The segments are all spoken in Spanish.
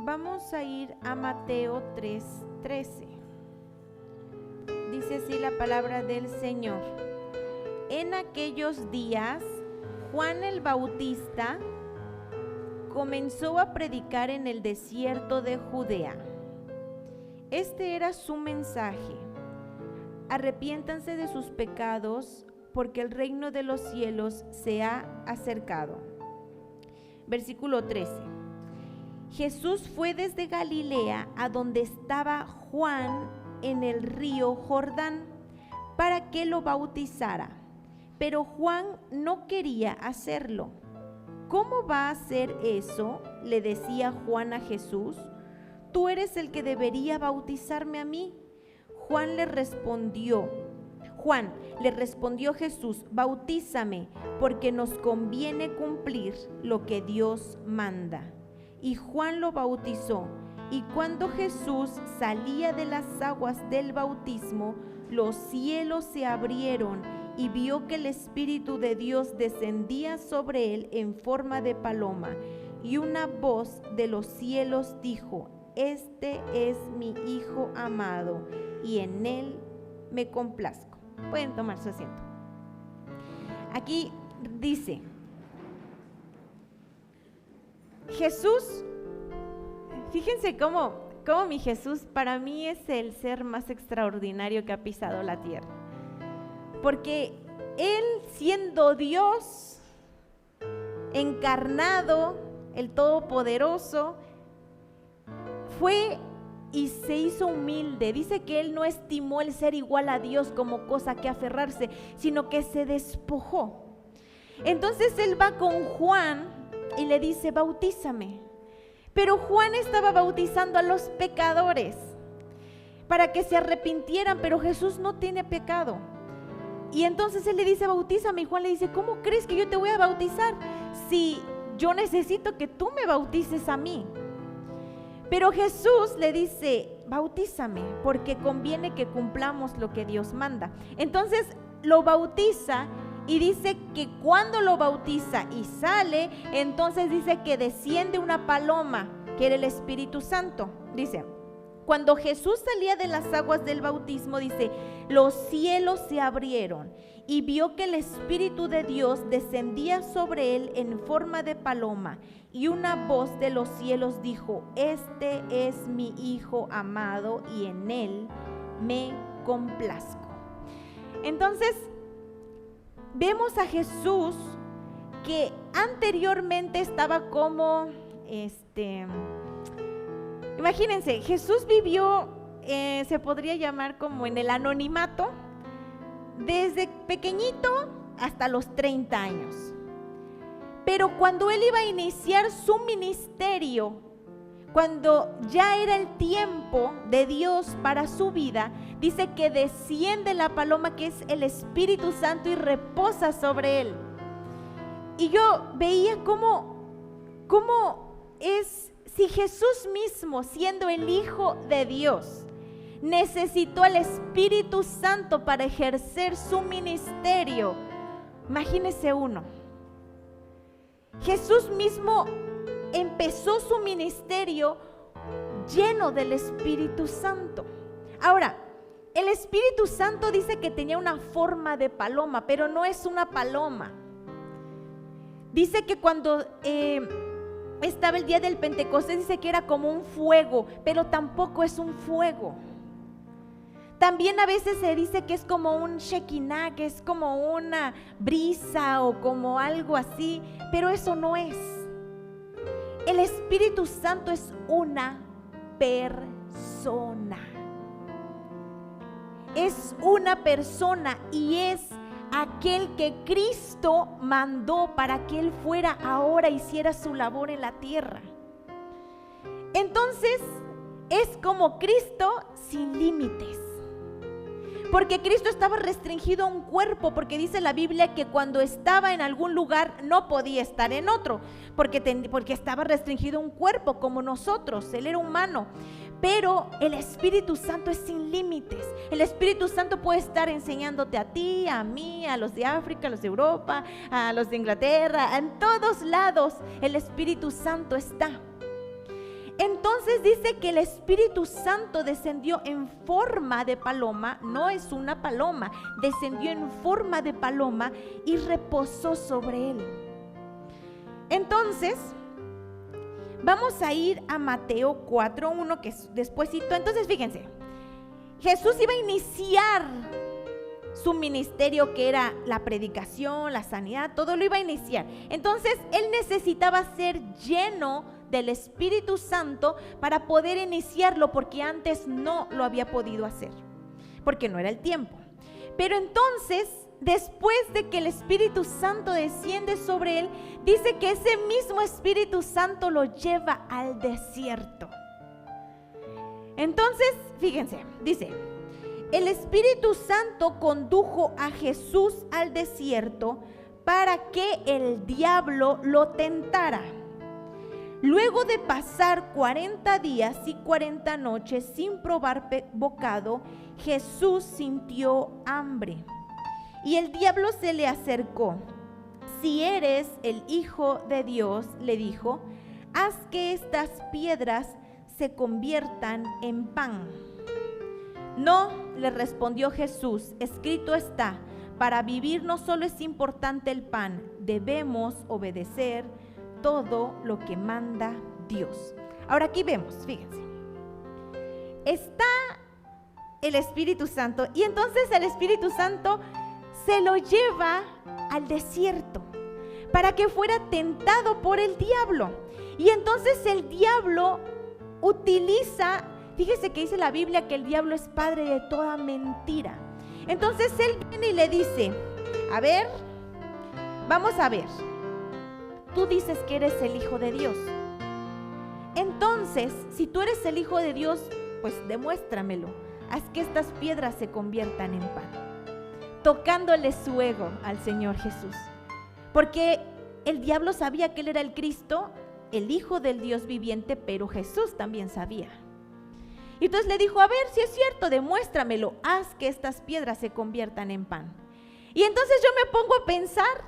Vamos a ir a Mateo 3:13. Dice así la palabra del Señor. En aquellos días, Juan el Bautista comenzó a predicar en el desierto de Judea. Este era su mensaje: arrepiéntanse de sus pecados, porque el reino de los cielos se ha acercado. Versículo 13. Jesús fue desde Galilea a donde estaba Juan en el río Jordán para que lo bautizara, pero Juan no quería hacerlo. ¿Cómo va a hacer eso?, le decía Juan a Jesús. Tú eres el que debería bautizarme a mí. Juan le respondió Jesús: bautízame, porque nos conviene cumplir lo que Dios manda. Y Juan lo bautizó, y cuando Jesús salía de las aguas del bautismo, los cielos se abrieron y vio que el Espíritu de Dios descendía sobre él en forma de paloma, y una voz de los cielos dijo: Este es mi Hijo amado, y en él me complazco. Pueden tomar su asiento. Aquí dice, Jesús, fíjense cómo mi Jesús para mí es el ser más extraordinario que ha pisado la tierra. Porque Él, siendo Dios encarnado, el Todopoderoso, fue y se hizo humilde. Dice que Él no estimó el ser igual a Dios como cosa que aferrarse, sino que se despojó. Entonces Él va con Juan y le dice: bautízame. Pero Juan estaba bautizando a los pecadores para que se arrepintieran, pero Jesús no tiene pecado. Y entonces Él le dice: bautízame. Y Juan le dice: ¿cómo crees que yo te voy a bautizar si yo necesito que tú me bautices a mí? Pero Jesús le dice: bautízame, porque conviene que cumplamos lo que Dios manda. Entonces lo bautiza, y dice que cuando lo bautiza y sale, entonces dice que desciende una paloma, que era el Espíritu Santo. Dice, cuando Jesús salía de las aguas del bautismo, dice, los cielos se abrieron y vio que el Espíritu de Dios descendía sobre él en forma de paloma, y una voz de los cielos dijo: Este es mi Hijo amado, y en él me complazco. Entonces vemos a Jesús que anteriormente estaba como, imagínense, Jesús vivió, se podría llamar como en el anonimato, desde pequeñito hasta los 30 años. Pero cuando Él iba a iniciar su ministerio, cuando ya era el tiempo de Dios para su vida, dice que desciende la paloma, que es el Espíritu Santo, y reposa sobre él. Y yo veía cómo es, si Jesús mismo, siendo el Hijo de Dios, necesitó al Espíritu Santo para ejercer su ministerio. Imagínese uno. Jesús mismo empezó su ministerio lleno del Espíritu Santo. Ahora, el Espíritu Santo dice que tenía una forma de paloma, pero no es una paloma. Dice que cuando estaba el día del Pentecostés, dice que era como un fuego, pero tampoco es un fuego. También a veces se dice que es como un Shekinah, que es como una brisa o como algo así, pero eso no es. El Espíritu Santo es una persona. Es una persona, y es aquel que Cristo mandó para que Él fuera ahora, hiciera su labor en la tierra. Entonces es como Cristo sin límites. Porque Cristo estaba restringido a un cuerpo, porque dice la Biblia que cuando estaba en algún lugar no podía estar en otro, porque estaba restringido a un cuerpo como nosotros. Él era humano. Pero el Espíritu Santo es sin límites. El Espíritu Santo puede estar enseñándote a ti, a mí, a los de África, a los de Europa, a los de Inglaterra, en todos lados el Espíritu Santo está. Entonces Entonces dice que el Espíritu Santo descendió en forma de paloma, no es una paloma, descendió en forma de paloma y reposó sobre él. Entonces, vamos a ir a Mateo 4:1, que es despuesito. Entonces, fíjense, Jesús iba a iniciar su ministerio, que era la predicación, la sanidad, todo lo iba a iniciar. Entonces, él necesitaba ser lleno del Espíritu Santo para poder iniciarlo, porque antes no lo había podido hacer, porque no era el tiempo. Pero entonces, después de que el Espíritu Santo desciende sobre él, dice que ese mismo Espíritu Santo lo lleva al desierto. Entonces, fíjense, dice: el Espíritu Santo condujo a Jesús al desierto para que el diablo lo tentara. Luego de pasar 40 días y 40 noches sin probar bocado, Jesús sintió hambre. Y el diablo se le acercó. Si eres el Hijo de Dios, le dijo, haz que estas piedras se conviertan en pan. No, le respondió Jesús, escrito está, para vivir no solo es importante el pan, debemos obedecer todo lo que manda Dios. Ahora aquí vemos, fíjense, está el Espíritu Santo y entonces el Espíritu Santo se lo lleva al desierto para que fuera tentado por el diablo. Y entonces el diablo utiliza, fíjese que dice la Biblia que el diablo es padre de toda mentira. Entonces él viene y le dice, a ver, vamos a ver, tú dices que eres el Hijo de Dios. Entonces, si tú eres el Hijo de Dios, pues demuéstramelo. Haz que estas piedras se conviertan en pan. Tocándole su ego al Señor Jesús. Porque el diablo sabía que él era el Cristo, el Hijo del Dios viviente, pero Jesús también sabía. Y entonces le dijo, a ver si es cierto, demuéstramelo, haz que estas piedras se conviertan en pan. Y entonces yo me pongo a pensar,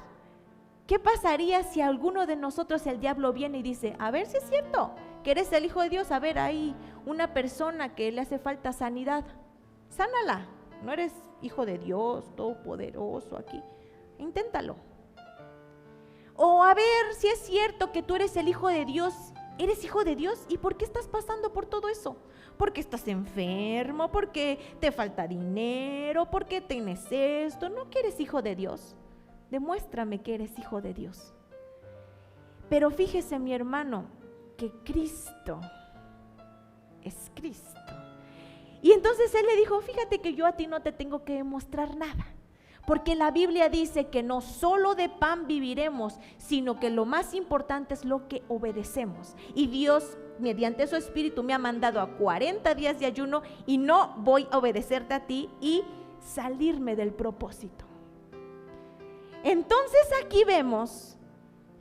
¿qué pasaría si a alguno de nosotros el diablo viene y dice, a ver si es cierto que eres el Hijo de Dios? A ver, hay una persona que le hace falta sanidad, sánala, no eres Hijo de Dios, todopoderoso aquí, inténtalo. O a ver si es cierto que tú eres el Hijo de Dios, eres Hijo de Dios, ¿y por qué estás pasando por todo eso? Porque estás enfermo, porque te falta dinero, porque tienes esto, no que eres Hijo de Dios. Demuéstrame que eres Hijo de Dios. Pero fíjese, mi hermano, que Cristo es Cristo. Y entonces él le dijo, fíjate que yo a ti no te tengo que demostrar nada, porque la Biblia dice que no solo de pan viviremos, sino que lo más importante es lo que obedecemos. Y Dios, mediante su Espíritu, me ha mandado a 40 días de ayuno y no voy a obedecerte a ti y salirme del propósito. Entonces aquí vemos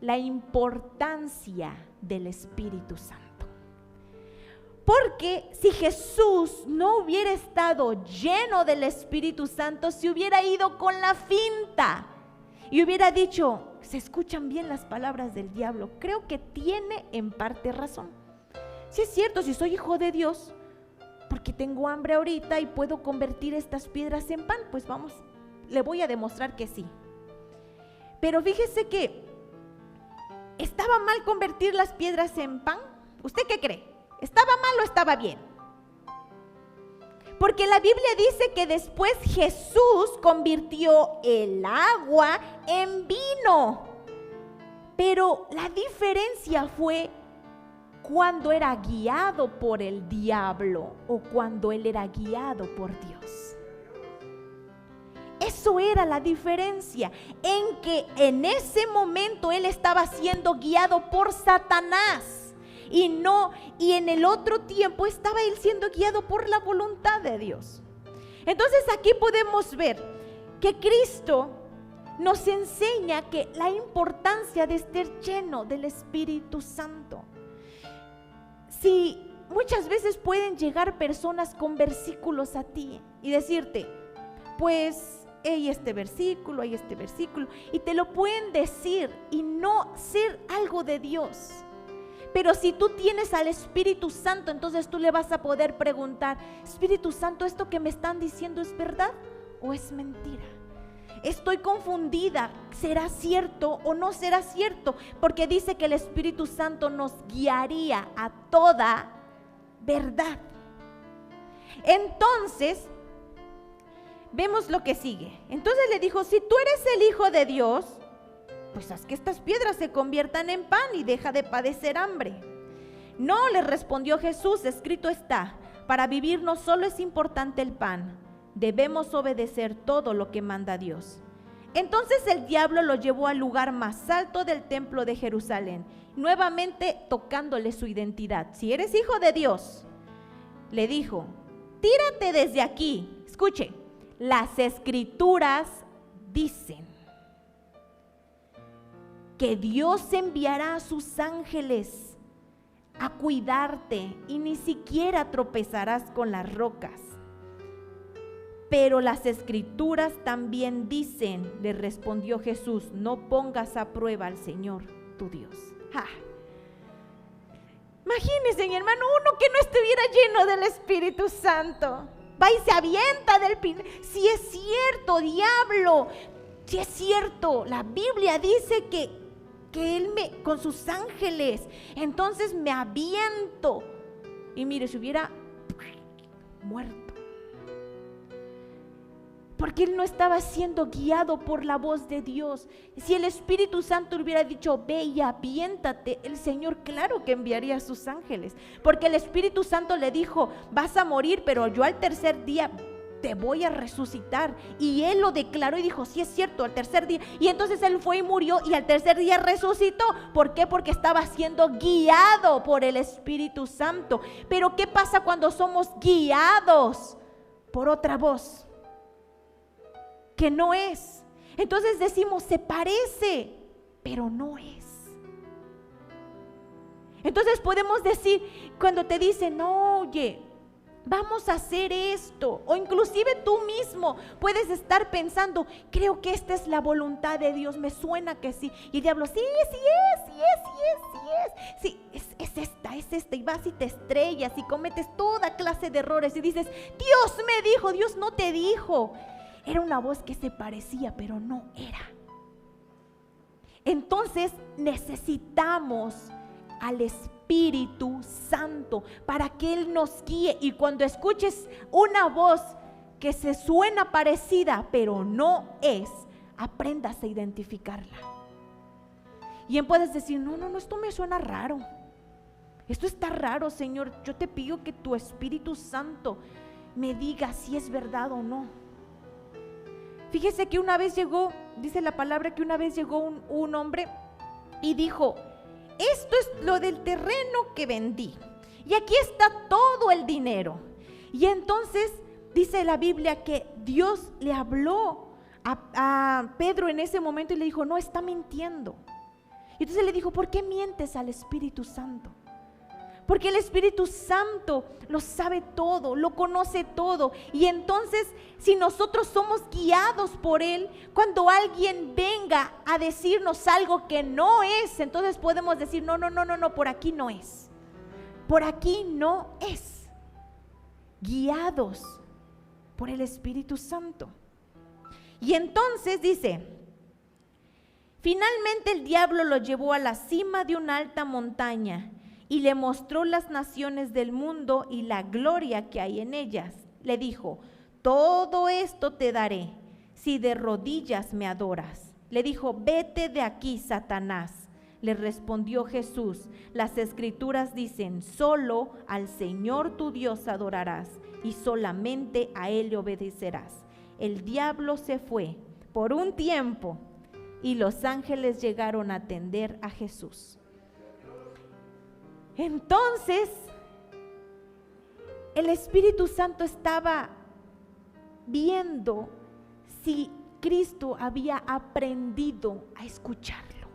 la importancia del Espíritu Santo. Porque si Jesús no hubiera estado lleno del Espíritu Santo, se hubiera ido con la finta y hubiera dicho, se escuchan bien las palabras del diablo, creo que tiene en parte razón. Si es cierto, si soy hijo de Dios, porque tengo hambre ahorita y puedo convertir estas piedras en pan, pues vamos, le voy a demostrar que sí. Pero fíjese que ¿estaba mal convertir las piedras en pan? ¿Usted qué cree? ¿Estaba mal o estaba bien? Porque la Biblia dice que después Jesús convirtió el agua en vino. Pero la diferencia fue cuando era guiado por el diablo o cuando él era guiado por Dios. Eso era la diferencia, en que en ese momento él estaba siendo guiado por Satanás. Y en el otro tiempo estaba él siendo guiado por la voluntad de Dios. Entonces aquí podemos ver que Cristo nos enseña que la importancia de estar lleno del Espíritu Santo. Si muchas veces pueden llegar personas con versículos a ti y decirte, pues hay este versículo, y te lo pueden decir y no ser algo de Dios. Pero si tú tienes al Espíritu Santo, entonces tú le vas a poder preguntar: Espíritu Santo, ¿esto que me están diciendo es verdad o es mentira? Estoy confundida, ¿será cierto o no será cierto? Porque dice que el Espíritu Santo nos guiaría a toda verdad. Entonces, vemos lo que sigue. Entonces le dijo: si tú eres el Hijo de Dios, pues haz que estas piedras se conviertan en pan y deja de padecer hambre. No, le respondió Jesús, escrito está: para vivir no solo es importante el pan, debemos obedecer todo lo que manda Dios. Entonces el diablo lo llevó al lugar más alto del templo de Jerusalén, nuevamente tocándole su identidad. Si eres hijo de Dios, le dijo: tírate desde aquí. Escuche, las escrituras dicen que Dios enviará a sus ángeles a cuidarte y ni siquiera tropezarás con las rocas. Pero las escrituras también dicen, le respondió Jesús, no pongas a prueba al Señor tu Dios. ¡Ja! Imagínense, mi hermano, uno que no estuviera lleno del Espíritu Santo, va y se avienta del pin. Si es cierto, diablo, si es cierto, la Biblia dice que Él con sus ángeles, entonces me aviento. Y mire, se hubiera muerto. Porque él no estaba siendo guiado por la voz de Dios. Si el Espíritu Santo hubiera dicho: ve y aviéntate, el Señor claro que enviaría a sus ángeles. Porque el Espíritu Santo le dijo: vas a morir, pero yo al tercer día te voy a resucitar. Y él lo declaró y dijo: sí es cierto, al tercer día. Y entonces él fue y murió y al tercer día resucitó. ¿Por qué? Porque estaba siendo guiado por el Espíritu Santo. Pero ¿qué pasa cuando somos guiados por otra voz que no es? Entonces decimos: se parece, pero no es. Entonces podemos decir, cuando te dicen: no, oye, vamos a hacer esto, o inclusive tú mismo puedes estar pensando: creo que esta es la voluntad de Dios, me suena que sí. Y el diablo: sí es esta, y vas y te estrellas y cometes toda clase de errores y dices: Dios me dijo. Dios no te dijo. Era una voz que se parecía, pero no era. Entonces necesitamos al Espíritu Santo para que Él nos guíe. Y cuando escuches una voz que se suena parecida, pero no es, aprendas a identificarla. Y puedes decir: no, esto me suena raro. Esto está raro, Señor. Yo te pido que tu Espíritu Santo me diga si es verdad o no. Fíjese que una vez llegó, dice la palabra que una vez llegó un hombre y dijo: esto es lo del terreno que vendí y aquí está todo el dinero. Y entonces dice la Biblia que Dios le habló a Pedro en ese momento y le dijo: no, está mintiendo. Y entonces le dijo: ¿por qué mientes al Espíritu Santo? Porque el Espíritu Santo lo sabe todo, lo conoce todo. Y entonces, si nosotros somos guiados por Él, cuando alguien venga a decirnos algo que no es, entonces podemos decir: no, por aquí no es. Por aquí no es. Guiados por el Espíritu Santo. Y entonces dice: finalmente el diablo lo llevó a la cima de una alta montaña y le mostró las naciones del mundo y la gloria que hay en ellas. Le dijo: todo esto te daré si de rodillas me adoras. Le dijo: vete de aquí, Satanás. Le respondió Jesús: las escrituras dicen: solo al Señor tu Dios adorarás y solamente a Él le obedecerás. El diablo se fue por un tiempo y los ángeles llegaron a atender a Jesús. Entonces, el Espíritu Santo estaba viendo si Cristo había aprendido a escucharlo.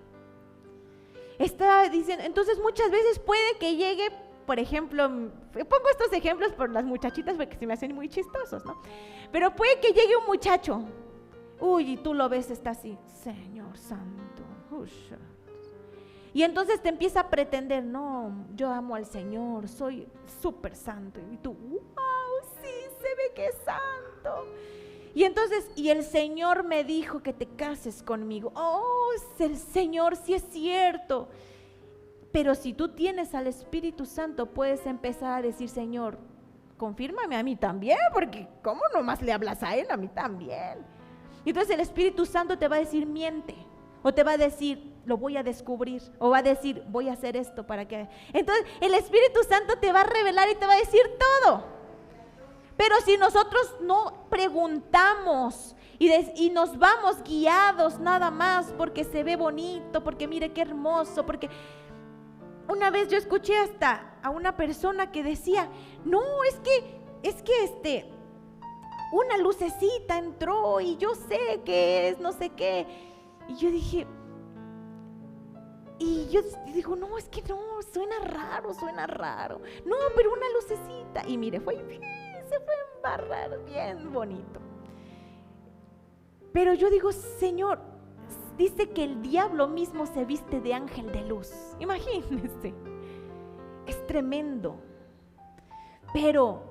Estaba diciendo, entonces muchas veces puede que llegue, por ejemplo, pongo estos ejemplos por las muchachitas porque se me hacen muy chistosos, ¿no? Pero puede que llegue un muchacho, y tú lo ves, está así: Señor Santo, Y entonces te empieza a pretender, no, yo amo al Señor, soy súper santo. Y tú, wow, sí, se ve que es santo. Y entonces, y el Señor me dijo que te cases conmigo. Oh, el Señor, sí es cierto. Pero si tú tienes al Espíritu Santo, puedes empezar a decir, Señor, confírmame a mí también, porque ¿cómo nomás le hablas a Él? A mí también. Y entonces el Espíritu Santo te va a decir, miente. O te va a decir, lo voy a descubrir. O va a decir, voy a hacer esto para que... Entonces el Espíritu Santo te va a revelar y te va a decir todo. Pero si nosotros no preguntamos y nos vamos guiados nada más porque se ve bonito, porque mire qué hermoso, porque... Una vez yo escuché hasta a una persona que decía, no, es que una lucecita entró y yo sé que es no sé qué. Y yo dije, y yo digo, no, es que no, suena raro. No, pero una lucecita. Y mire, se fue a embarrar bien bonito. Pero yo digo, Señor, dice que el diablo mismo se viste de ángel de luz. Imagínense, es tremendo. Pero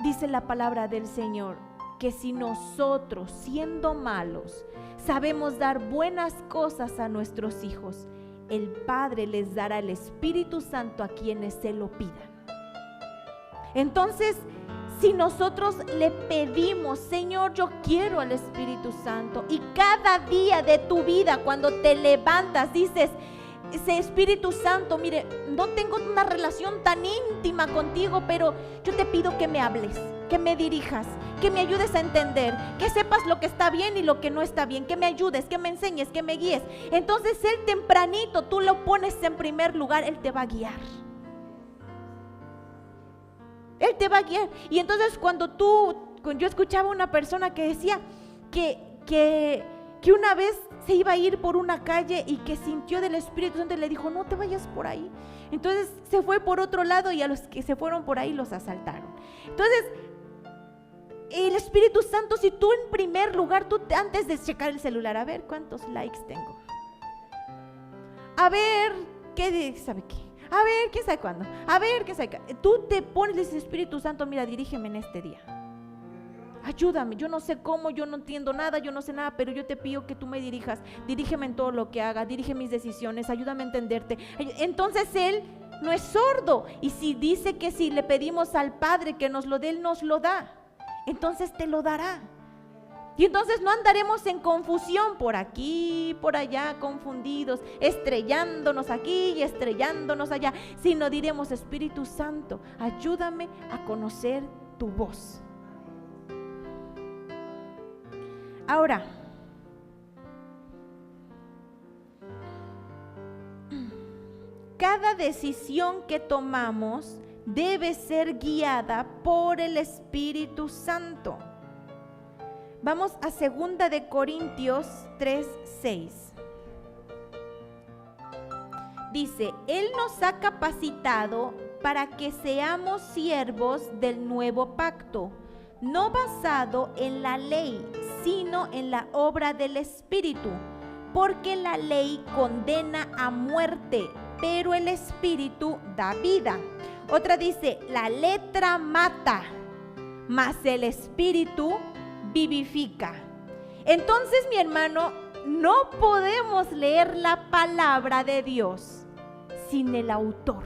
dice la palabra del Señor que si nosotros, siendo malos, sabemos dar buenas cosas a nuestros hijos, el Padre les dará el Espíritu Santo a quienes se lo pidan. Entonces, si nosotros le pedimos, Señor, yo quiero al Espíritu Santo, y cada día de tu vida, cuando te levantas, dices, ese Espíritu Santo, mire, no tengo una relación tan íntima contigo, pero yo te pido que me hables, que me dirijas, que me ayudes a entender, que sepas lo que está bien y lo que no está bien, que me ayudes, que me enseñes, que me guíes. Entonces Él tempranito, tú lo pones en primer lugar, Él te va a guiar. Él te va a guiar. Y entonces yo escuchaba una persona que decía que una vez se iba a ir por una calle y que sintió del Espíritu Santo y le dijo, no te vayas por ahí. Entonces se fue por otro lado y a los que se fueron por ahí los asaltaron. Entonces el Espíritu Santo, si tú en primer lugar, antes de checar el celular, a ver cuántos likes tengo, a ver qué sabe qué, a ver quién sabe cuándo, a ver qué sabe qué. Tú te pones, le dices, Espíritu Santo, mira, dirígeme en este día, ayúdame, yo no sé cómo, yo no entiendo nada, yo no sé nada, pero yo te pido que tú me dirijas, dirígeme en todo lo que haga, dirige mis decisiones, ayúdame a entenderte. Entonces Él no es sordo, y si dice que si le pedimos al Padre que nos lo dé, Él nos lo da, entonces te lo dará. Y entonces no andaremos en confusión por aquí, por allá, confundidos, estrellándonos aquí y estrellándonos allá, sino diremos, Espíritu Santo, ayúdame a conocer tu voz. Ahora, cada decisión que tomamos debe ser guiada por el Espíritu Santo. Vamos a 2 de Corintios 3:6. Dice, Él nos ha capacitado para que seamos siervos del nuevo pacto, no basado en la ley, sino en la obra del Espíritu, porque la ley condena a muerte, pero el Espíritu da vida. Otra dice, la letra mata, mas el Espíritu vivifica. Entonces, mi hermano, no podemos leer la palabra de Dios sin el autor,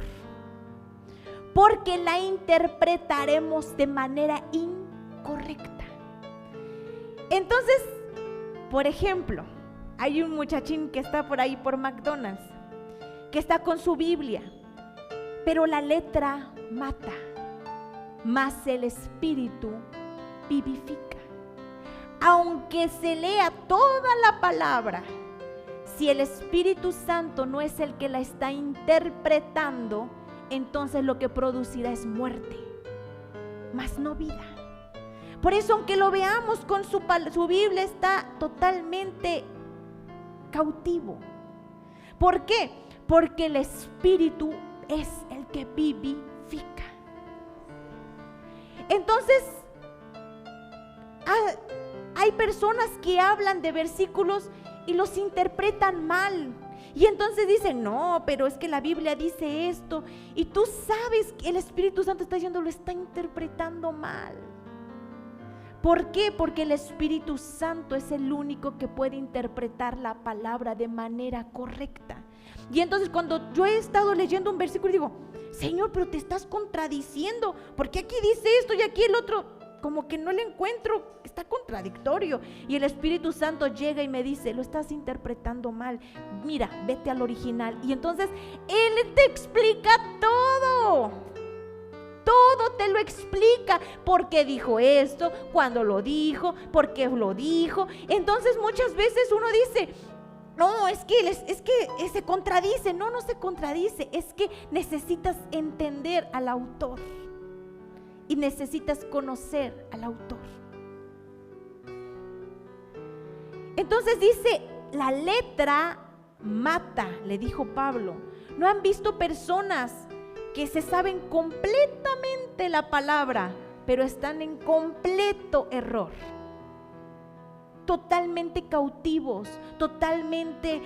porque la interpretaremos de manera incorrecta. Entonces, por ejemplo, hay un muchachín que está por ahí por McDonald's, que está con su Biblia, pero la letra mata, mas el Espíritu vivifica. Aunque se lea toda la palabra, si el Espíritu Santo no es el que la está interpretando, entonces lo que producirá es muerte, mas no vida. Por eso, aunque lo veamos con su Biblia, está totalmente cautivo. ¿Por qué? Porque el Espíritu es el que vivifica. Entonces, hay personas que hablan de versículos y los interpretan mal. Y entonces dicen, no, pero es que la Biblia dice esto. Y tú sabes que el Espíritu Santo está diciendo, lo está interpretando mal. ¿Por qué? Porque el Espíritu Santo es el único que puede interpretar la palabra de manera correcta. Y entonces cuando yo he estado leyendo un versículo digo, Señor, pero te estás contradiciendo, porque aquí dice esto y aquí el otro, como que no le encuentro, está contradictorio. Y el Espíritu Santo llega y me dice, lo estás interpretando mal, mira, vete al original. Y entonces Él te explica todo. Todo te lo explica, por qué dijo esto, cuándo lo dijo, por qué lo dijo. Entonces muchas veces uno dice, no, es que se contradice. No se contradice, es que necesitas entender al autor y necesitas conocer al autor. Entonces dice, la letra mata, le dijo Pablo. ¿No han visto personas que se saben completamente la palabra, pero están en completo error? Totalmente cautivos, totalmente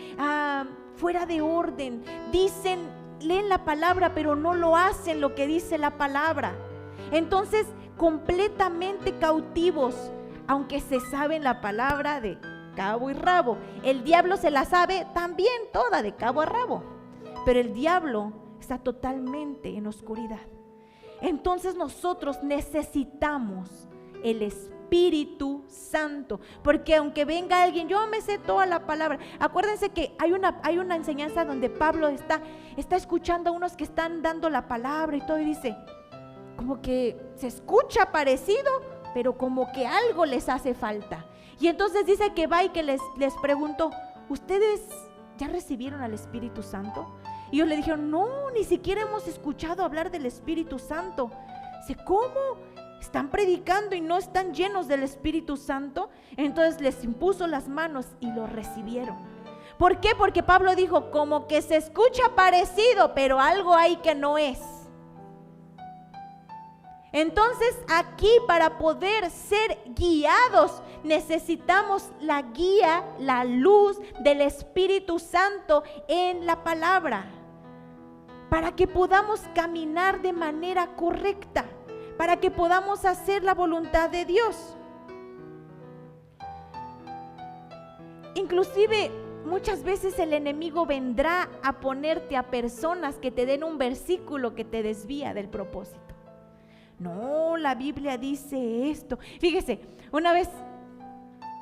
fuera de orden. Dicen, leen la palabra, pero no lo hacen lo que dice la palabra. Entonces, completamente cautivos, aunque se saben la palabra de cabo y rabo. El diablo se la sabe también toda de cabo a rabo, pero el diablo está totalmente en oscuridad. Entonces nosotros necesitamos el Espíritu Santo, porque aunque venga alguien, yo me sé toda la palabra. Acuérdense que hay una enseñanza donde Pablo está escuchando a unos que están dando la palabra y todo, y dice, como que se escucha parecido, pero como que algo les hace falta. Y entonces dice que va y que les preguntó, ¿ustedes ya recibieron al Espíritu Santo? Y ellos le dijeron, no, ni siquiera hemos escuchado hablar del Espíritu Santo. Dice, ¿cómo? ¿Están predicando y no están llenos del Espíritu Santo? Entonces les impuso las manos y lo recibieron. ¿Por qué? Porque Pablo dijo, como que se escucha parecido, pero algo hay que no es. Entonces aquí, para poder ser guiados, necesitamos la guía, la luz del Espíritu Santo en la palabra, para que podamos caminar de manera correcta, para que podamos hacer la voluntad de Dios. Inclusive muchas veces el enemigo vendrá a ponerte a personas que te den un versículo que te desvía del propósito. No, la Biblia dice esto. Fíjese, una vez,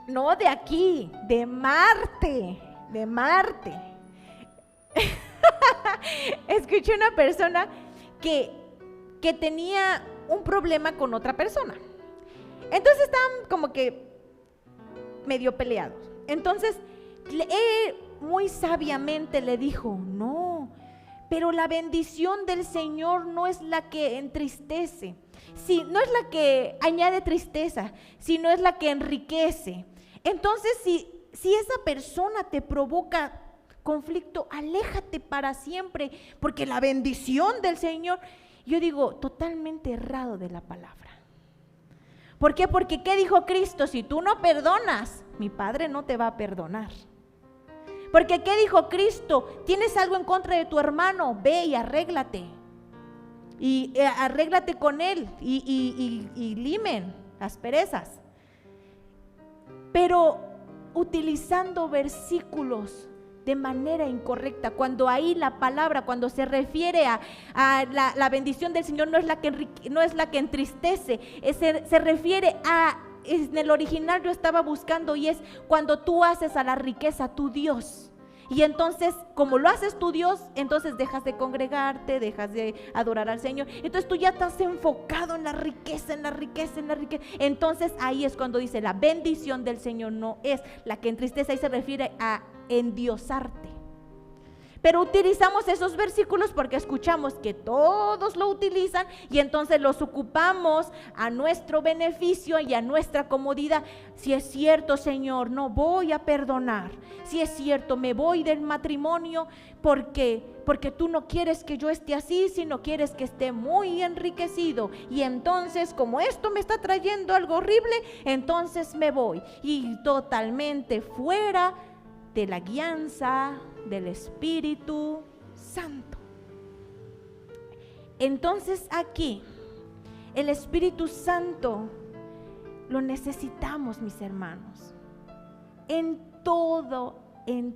no de aquí, de Marte. Escuché una persona que tenía un problema con otra persona. Entonces estaban como que medio peleados. Entonces él muy sabiamente le dijo, no, pero la bendición del Señor no es la que entristece, no es la que añade tristeza, sino es la que enriquece. Entonces si esa persona te provoca conflicto, aléjate para siempre, porque la bendición del Señor, yo digo, totalmente errado de la palabra. ¿Por qué? Porque ¿qué dijo Cristo? Si tú no perdonas, mi Padre no te va a perdonar. Porque ¿qué dijo Cristo? Tienes algo en contra de tu hermano, ve y arréglate. Y arréglate con él y limen asperezas. Pero utilizando versículos de manera incorrecta, cuando ahí la palabra, cuando se refiere a la bendición del Señor, no es la que entristece, se refiere a, en el original yo estaba buscando, y es cuando tú haces a la riqueza tu Dios. Y entonces, como lo haces tu Dios, entonces dejas de congregarte, dejas de adorar al Señor. Entonces tú ya estás enfocado en la riqueza, en la riqueza, en la riqueza. Entonces ahí es cuando dice, la bendición del Señor no es la que entristece, ahí se refiere a endiosarte. Pero utilizamos esos versículos porque escuchamos que todos lo utilizan y entonces los ocupamos a nuestro beneficio y a nuestra comodidad. Si es cierto, Señor, no voy a perdonar. Si es cierto, me voy del matrimonio porque tú no quieres que yo esté así, sino quieres que esté muy enriquecido. Y entonces, como esto me está trayendo algo horrible, entonces me voy. Y totalmente fuera de la guianza del Espíritu Santo. Entonces aquí, el Espíritu Santo lo necesitamos, mis hermanos, en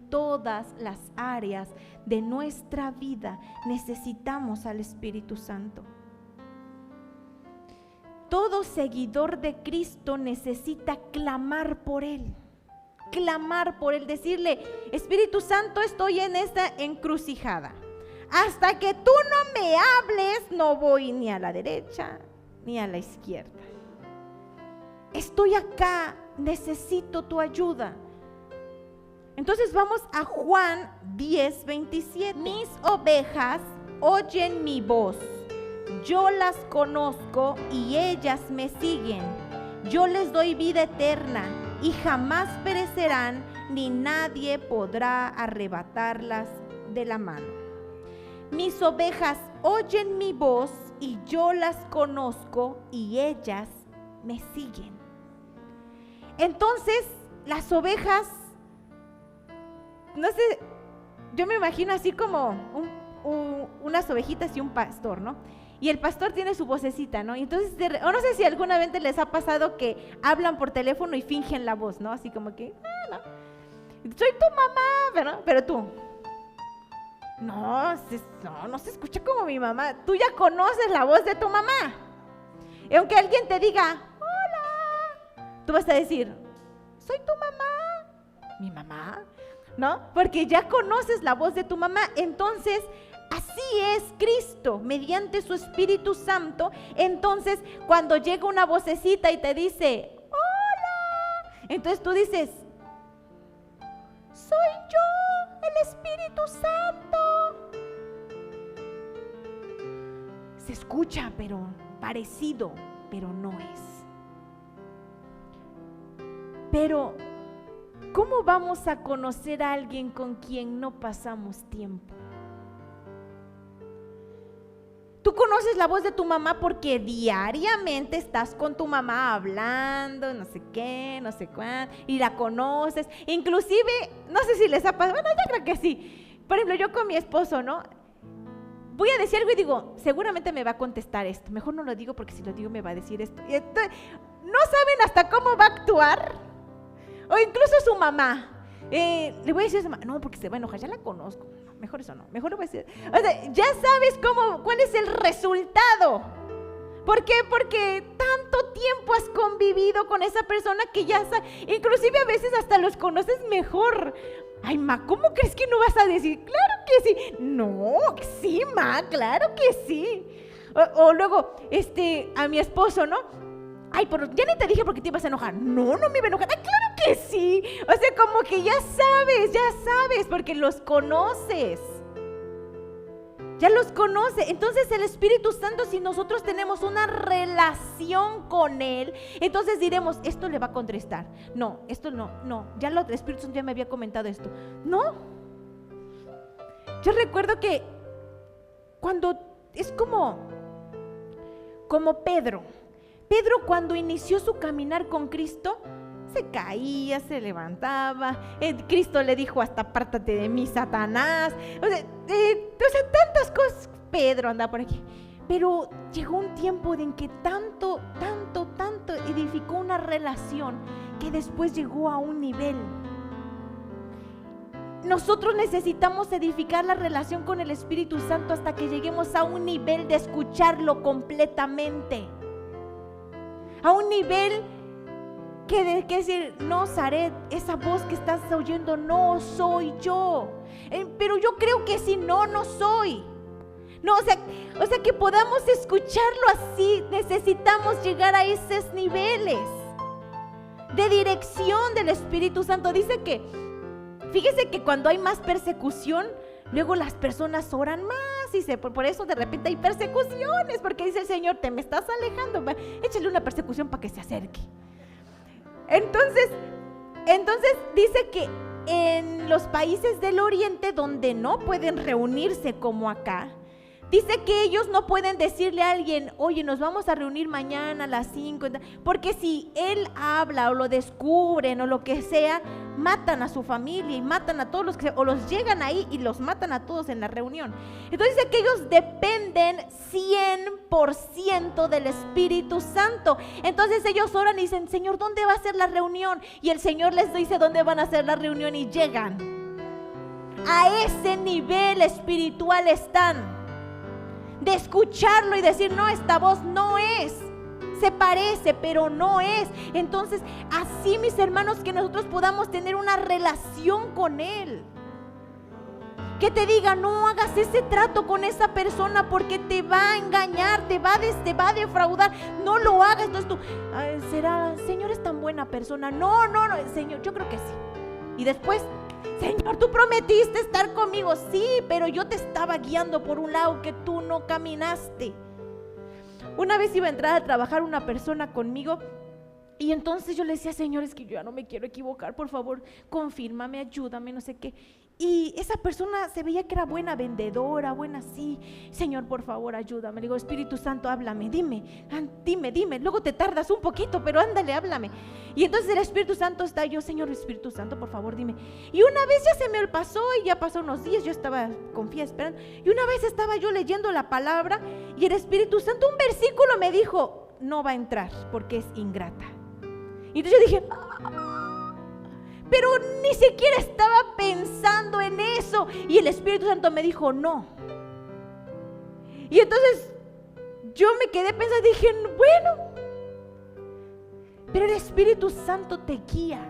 todas las áreas de nuestra vida necesitamos al Espíritu Santo. Todo seguidor de Cristo necesita clamar por Él, decirle: Espíritu Santo, estoy en esta encrucijada. Hasta que tú no me hables, no voy ni a la derecha ni a la izquierda. Estoy acá, necesito tu ayuda. Entonces vamos a Juan 10:27. Mis ovejas oyen mi voz, yo las conozco y ellas me siguen. Yo les doy vida eterna y jamás perecerán, ni nadie podrá arrebatarlas de la mano. Mis ovejas oyen mi voz y yo las conozco y ellas me siguen. Entonces, las ovejas, no sé, yo me imagino así como unas ovejitas y un pastor, ¿no? Y el pastor tiene su vocecita, ¿no? Y entonces, o no sé si alguna vez les ha pasado que hablan por teléfono y fingen la voz, ¿no? Así como que, no, soy tu mamá, pero tú, no se escucha como mi mamá. Tú ya conoces la voz de tu mamá. Y aunque alguien te diga, hola, tú vas a decir, soy tu mamá. ¿Mi mamá? ¿No? Porque ya conoces la voz de tu mamá. Entonces, así es Cristo, mediante su Espíritu Santo. Entonces, cuando llega una vocecita y te dice, hola, entonces tú dices, soy yo, el Espíritu Santo. Se escucha, pero parecido, pero no es. Pero, ¿cómo vamos a conocer a alguien con quien no pasamos tiempo? Tú conoces la voz de tu mamá porque diariamente estás con tu mamá hablando, no sé qué, no sé cuánto, y la conoces. Inclusive, no sé si les ha pasado, bueno, yo creo que sí. Por ejemplo, yo con mi esposo, ¿no? Voy a decir algo y digo, seguramente me va a contestar esto. Mejor no lo digo porque si lo digo me va a decir esto. Y entonces, no saben hasta cómo va a actuar. O incluso su mamá. Le voy a decir a su mamá, no, porque se va a enojar, ya la conozco. Mejor eso no, mejor lo voy a decir. O sea, ya sabes cuál es el resultado. ¿Por qué? Porque tanto tiempo has convivido con esa persona que ya sabes, inclusive a veces hasta los conoces mejor. Ay, ma, ¿cómo crees que no vas a decir? Claro que sí. No, sí, ma, claro que sí. O luego, a mi esposo, ¿no? Ay, pero ya ni te dije porque te ibas a enojar. No me iba a enojar. Ay, claro que sí. O sea, como que ya sabes, porque los conoces. Ya los conoce. Entonces el Espíritu Santo, si nosotros tenemos una relación con Él, entonces diremos, esto le va a contestar. No, esto no. Ya el Espíritu Santo ya me había comentado esto. No. Yo recuerdo que cuando es como Pedro. Pedro, cuando inició su caminar con Cristo, se caía, se levantaba. Cristo le dijo, hasta apártate de mí, Satanás. O sea, tantas cosas. Pedro anda por aquí. Pero llegó un tiempo en que tanto edificó una relación que después llegó a un nivel. Nosotros necesitamos edificar la relación con el Espíritu Santo hasta que lleguemos a un nivel de escucharlo completamente. A un nivel que decir, no, Zaret, esa voz que estás oyendo no soy yo. Pero yo creo que si no soy. No, o sea que podamos escucharlo así, necesitamos llegar a esos niveles de dirección del Espíritu Santo. Dice que, fíjese que cuando hay más persecución, luego las personas oran más y por eso de repente hay persecuciones, porque dice el Señor, te me estás alejando, échale una persecución para que se acerque. Entonces dice que en los países del oriente donde no pueden reunirse como acá, dice que ellos no pueden decirle a alguien, oye, nos vamos a reunir mañana a las 5, porque si él habla o lo descubren o lo que sea, matan a su familia y matan a todos los que, o los llegan ahí y los matan a todos en la reunión. Entonces dice que ellos dependen 100% del Espíritu Santo. Entonces ellos oran y dicen, Señor, ¿dónde va a ser la reunión? Y el Señor les dice dónde van a hacer la reunión y llegan. A ese nivel espiritual están, de escucharlo y decir, no, esta voz no es, se parece, pero no es. Entonces, así, mis hermanos, que nosotros podamos tener una relación con Él. Que te diga, no hagas ese trato con esa persona porque te va a engañar, te va a defraudar. No lo hagas. Entonces tú, ¿será, Señor, es tan buena persona? No, Señor, yo creo que sí. Y después, Señor, tú prometiste estar conmigo. Sí, pero yo te estaba guiando por un lado que tú no caminaste. Una vez iba a entrar a trabajar una persona conmigo y entonces yo le decía, Señor, es que yo ya no me quiero equivocar, por favor, confírmame, ayúdame, no sé qué. Y esa persona se veía que era buena vendedora, buena así. Señor, por favor, ayúdame. Le digo, Espíritu Santo, háblame, dime. Luego te tardas un poquito, pero ándale, háblame. Y entonces el Espíritu Santo está, yo, Señor, Espíritu Santo, por favor, dime. Y una vez ya se me pasó y ya pasó unos días, yo estaba confía esperando. Y una vez estaba yo leyendo la palabra y el Espíritu Santo, un versículo me dijo, no va a entrar porque es ingrata. Y entonces yo dije, pero ni siquiera estaba pensando en eso. Y el Espíritu Santo me dijo, no. Y entonces yo me quedé pensando, dije, bueno, pero el Espíritu Santo te guía,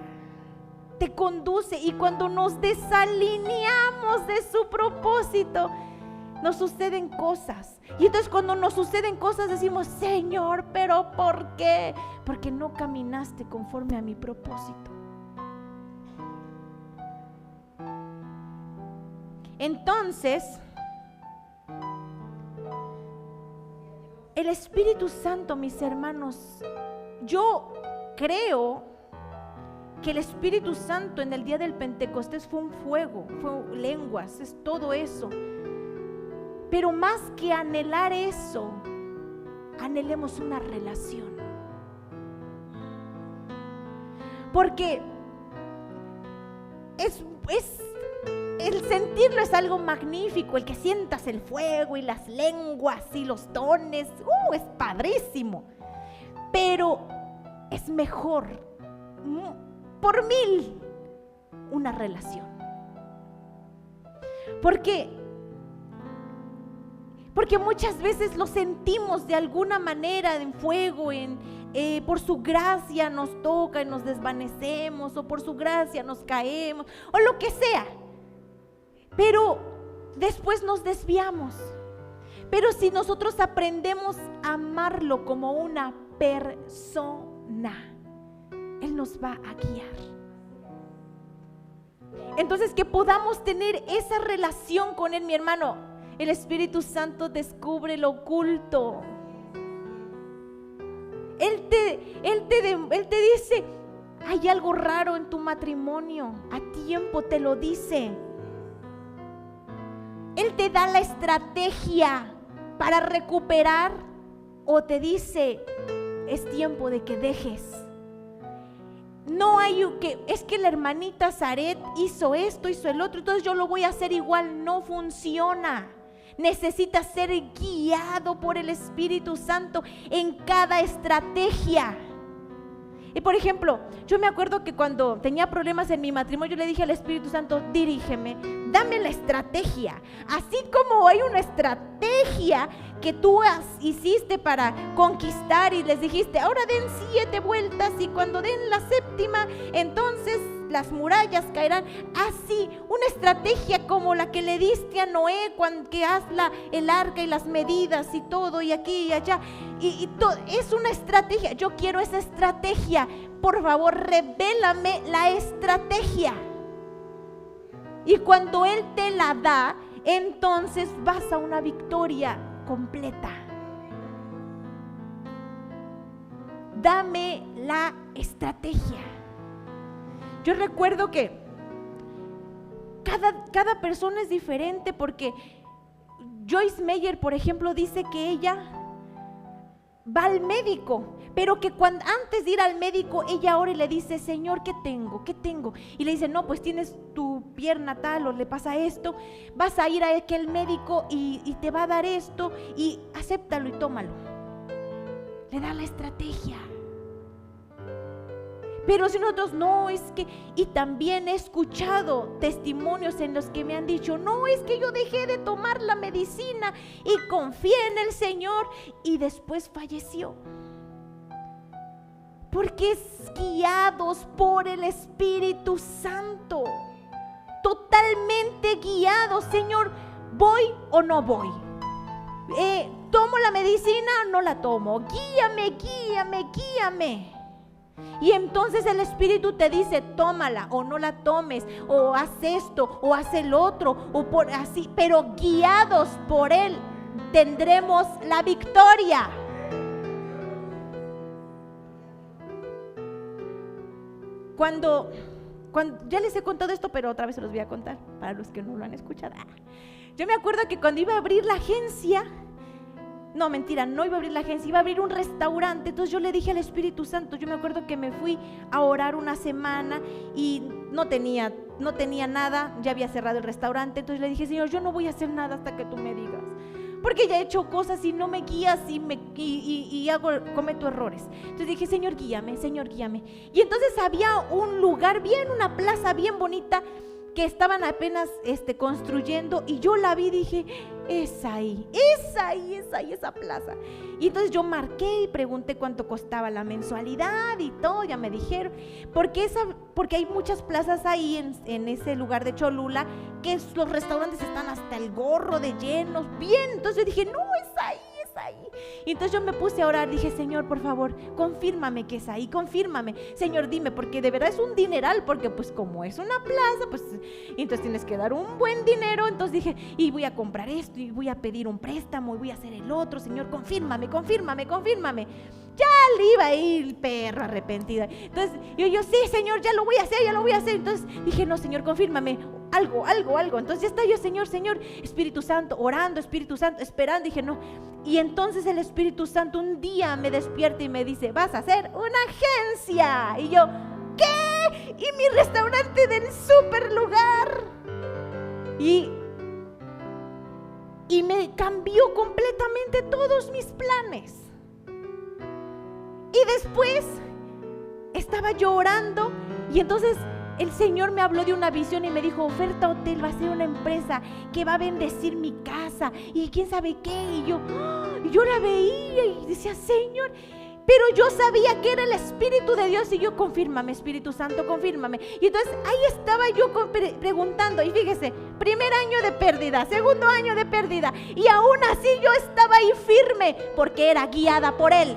te conduce. Y cuando nos desalineamos de su propósito, nos suceden cosas. Y entonces cuando nos suceden cosas decimos, Señor, ¿pero por qué? Porque no caminaste conforme a mi propósito. Entonces, el Espíritu Santo, mis hermanos, yo creo que el Espíritu Santo en el día del Pentecostés fue un fuego, fue lenguas, es todo eso. Pero más que anhelar eso, anhelemos una relación. Porque el sentirlo es algo magnífico, el que sientas el fuego y las lenguas y los dones, es padrísimo. Pero es mejor, por 1000, una relación. Porque muchas veces lo sentimos de alguna manera en fuego, por su gracia nos toca y nos desvanecemos, o por su gracia nos caemos, o lo que sea. Pero después nos desviamos. Pero si nosotros aprendemos a amarlo como una persona, Él nos va a guiar. Entonces, que podamos tener esa relación con Él, mi hermano. El Espíritu Santo descubre lo oculto. Él te dice, hay algo raro en tu matrimonio. A tiempo te lo dice. Él te da la estrategia para recuperar, o te dice, es tiempo de que dejes. No hay es que la hermanita Zaret hizo esto, hizo el otro, entonces yo lo voy a hacer igual. No funciona. Necesitas ser guiado por el Espíritu Santo en cada estrategia. Y por ejemplo, yo me acuerdo que cuando tenía problemas en mi matrimonio, yo le dije al Espíritu Santo, dirígeme, dame la estrategia. Así como hay una estrategia que tú hiciste para conquistar y les dijiste, ahora den 7 vueltas y cuando den la 7ª, entonces las murallas caerán. Así, una estrategia como la que le diste a Noé, que haz el arca y las medidas y todo, y aquí y allá, y todo, es una estrategia. Yo quiero esa estrategia. Por favor, revélame la estrategia. Y cuando Él te la da, entonces vas a una victoria completa. Dame la estrategia. Yo recuerdo que cada persona es diferente, porque Joyce Meyer, por ejemplo, dice que ella va al médico, pero que antes de ir al médico ella ora y le dice: Señor, ¿qué tengo? ¿Qué tengo? Y le dice: no, pues tienes tu pierna tal, o le pasa esto, vas a ir a aquel médico y te va a dar esto, y acéptalo y tómalo. Le da la estrategia. Pero si nosotros no, es que, y también he escuchado testimonios en los que me han dicho: no, es que yo dejé de tomar la medicina y confié en el Señor y después falleció. Porque es guiados por el Espíritu Santo, totalmente guiados. Señor, ¿voy o no voy? ¿Tomo la medicina o no la tomo? Guíame, guíame, guíame. Y entonces el Espíritu te dice: tómala o no la tomes, o haz esto o haz el otro, o por así, pero guiados por Él tendremos la victoria. Cuando ya les he contado esto, pero otra vez se los voy a contar para los que no lo han escuchado. Yo me acuerdo que cuando iba a abrir la agencia, no, mentira, no iba a abrir la agencia, iba a abrir un restaurante. Entonces yo le dije al Espíritu Santo, yo me acuerdo que me fui a orar una semana y no tenía nada, ya había cerrado el restaurante. Entonces le dije: Señor, yo no voy a hacer nada hasta que tú me digas, porque ya he hecho cosas y no me guías y cometo errores. Entonces dije: Señor, guíame, Señor, guíame. Y entonces había un lugar bien, una plaza bien bonita que estaban apenas construyendo, y yo la vi y dije: es ahí esa plaza. Y entonces yo marqué y pregunté cuánto costaba la mensualidad y todo. Ya me dijeron, porque hay muchas plazas ahí en ese lugar de Cholula, que los restaurantes están hasta el gorro de llenos, bien. Entonces yo dije: no, es ahí. Y entonces yo me puse a orar, dije: Señor, por favor, confírmame que es ahí, confírmame, Señor, dime, porque de verdad es un dineral, porque pues como es una plaza, pues entonces tienes que dar un buen dinero. Entonces dije: y voy a comprar esto, y voy a pedir un préstamo, y voy a hacer el otro. Señor, confírmame. Ya le iba a ir el perro arrepentida. Entonces yo: sí, Señor, ya lo voy a hacer. Entonces dije: no, Señor, confírmame algo. Entonces ya está yo: Señor, Espíritu Santo, orando, Espíritu Santo, esperando. Dije: no. Y entonces el Espíritu Santo un día me despierta y me dice: vas a hacer una agencia. Y yo: ¿qué? Y mi restaurante del super lugar. Y me cambió completamente todos mis planes. Y después estaba yo orando, y entonces el Señor me habló de una visión y me dijo: Oferta Hotel va a ser una empresa que va a bendecir mi casa y quién sabe qué. Y yo la veía y decía: Señor, pero yo sabía que era el Espíritu de Dios. Y yo: confírmame, Espíritu Santo, confírmame. Y entonces ahí estaba yo preguntando, y fíjese, primer año de pérdida, segundo año de pérdida, y aún así yo estaba ahí firme, porque era guiada por Él.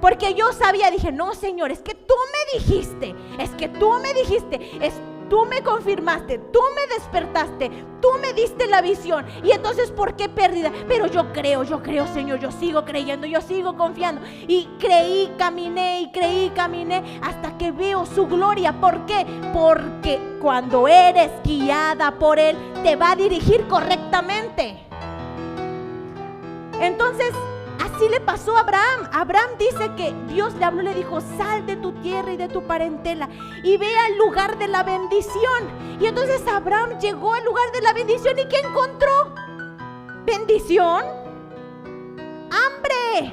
Porque yo sabía, dije: no, Señor, es que tú me dijiste, tú me confirmaste, tú me despertaste, tú me diste la visión. Y entonces, ¿por qué pérdida? Pero yo creo, Señor, yo sigo creyendo, yo sigo confiando. Y caminé hasta que veo su gloria. ¿Por qué? Porque cuando eres guiada por Él, te va a dirigir correctamente. Entonces, así le pasó a Abraham. Abraham dice que Dios le habló, le dijo: sal de tu tierra y de tu parentela y ve al lugar de la bendición. Y entonces Abraham llegó al lugar de la bendición, ¿y qué encontró? ¿Bendición? ¡Hambre!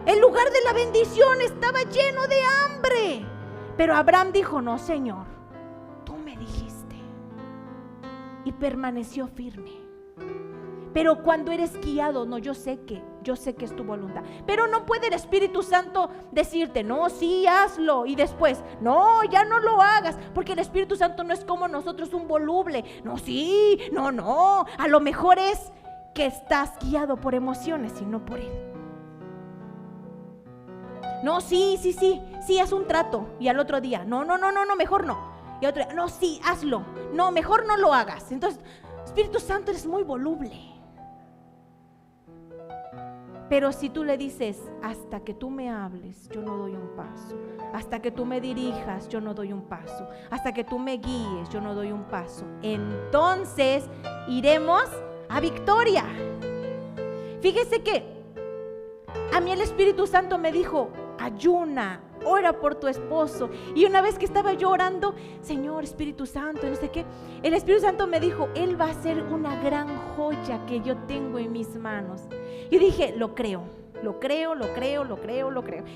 El lugar de la bendición estaba lleno de hambre. Pero Abraham dijo: no, Señor, tú me dijiste. Y permaneció firme. Pero cuando eres guiado, no, yo sé que es tu voluntad. Pero no puede el Espíritu Santo decirte: no, sí, hazlo, y después: no, ya no lo hagas. Porque el Espíritu Santo no es como nosotros, un voluble. No, sí, no. A lo mejor es que estás guiado por emociones y no por Él. No, sí, haz un trato. Y al otro día: no, mejor no. Y otro día: no, sí, hazlo. No, mejor no lo hagas. Entonces, Espíritu Santo, eres muy voluble. Pero si tú le dices: hasta que tú me hables, yo no doy un paso. Hasta que tú me dirijas, yo no doy un paso. Hasta que tú me guíes, yo no doy un paso. Entonces iremos a victoria. Fíjese que a mí el Espíritu Santo me dijo, ayuna, ora por tu esposo. Y una vez que estaba yo orando, Señor, Espíritu Santo, no sé qué, el Espíritu Santo me dijo, él va a ser una gran joya que yo tengo en mis manos. Y dije, lo creo.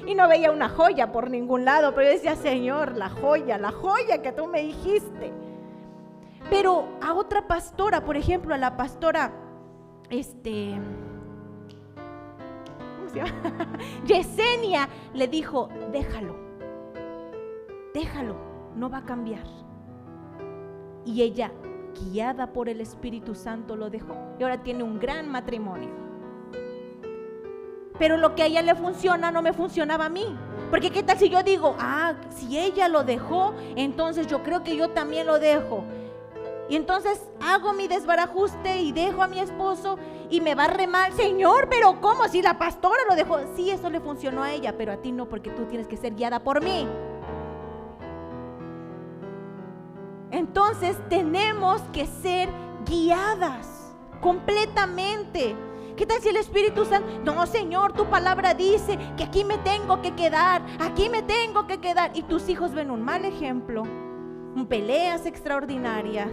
Y no veía una joya por ningún lado, pero yo decía, Señor, la joya que tú me dijiste. Pero a otra pastora, por ejemplo, a la pastora, ¿cómo se llama? Yesenia, le dijo, déjalo, no va a cambiar. Y ella, guiada por el Espíritu Santo, lo dejó. Y ahora tiene un gran matrimonio. Pero lo que a ella le funciona no me funcionaba a mí. Porque qué tal si yo digo, si ella lo dejó, entonces yo creo que yo también lo dejo. Y entonces hago mi desbarajuste y dejo a mi esposo y me va a re mal. Señor, pero ¿cómo? Si la pastora lo dejó. Sí, eso le funcionó a ella, pero a ti no, porque tú tienes que ser guiada por mí. Entonces tenemos que ser guiadas completamente. ¿Qué tal si el Espíritu Santo? No, Señor, tu palabra dice que aquí me tengo que quedar. Y tus hijos ven un mal ejemplo, peleas extraordinarias,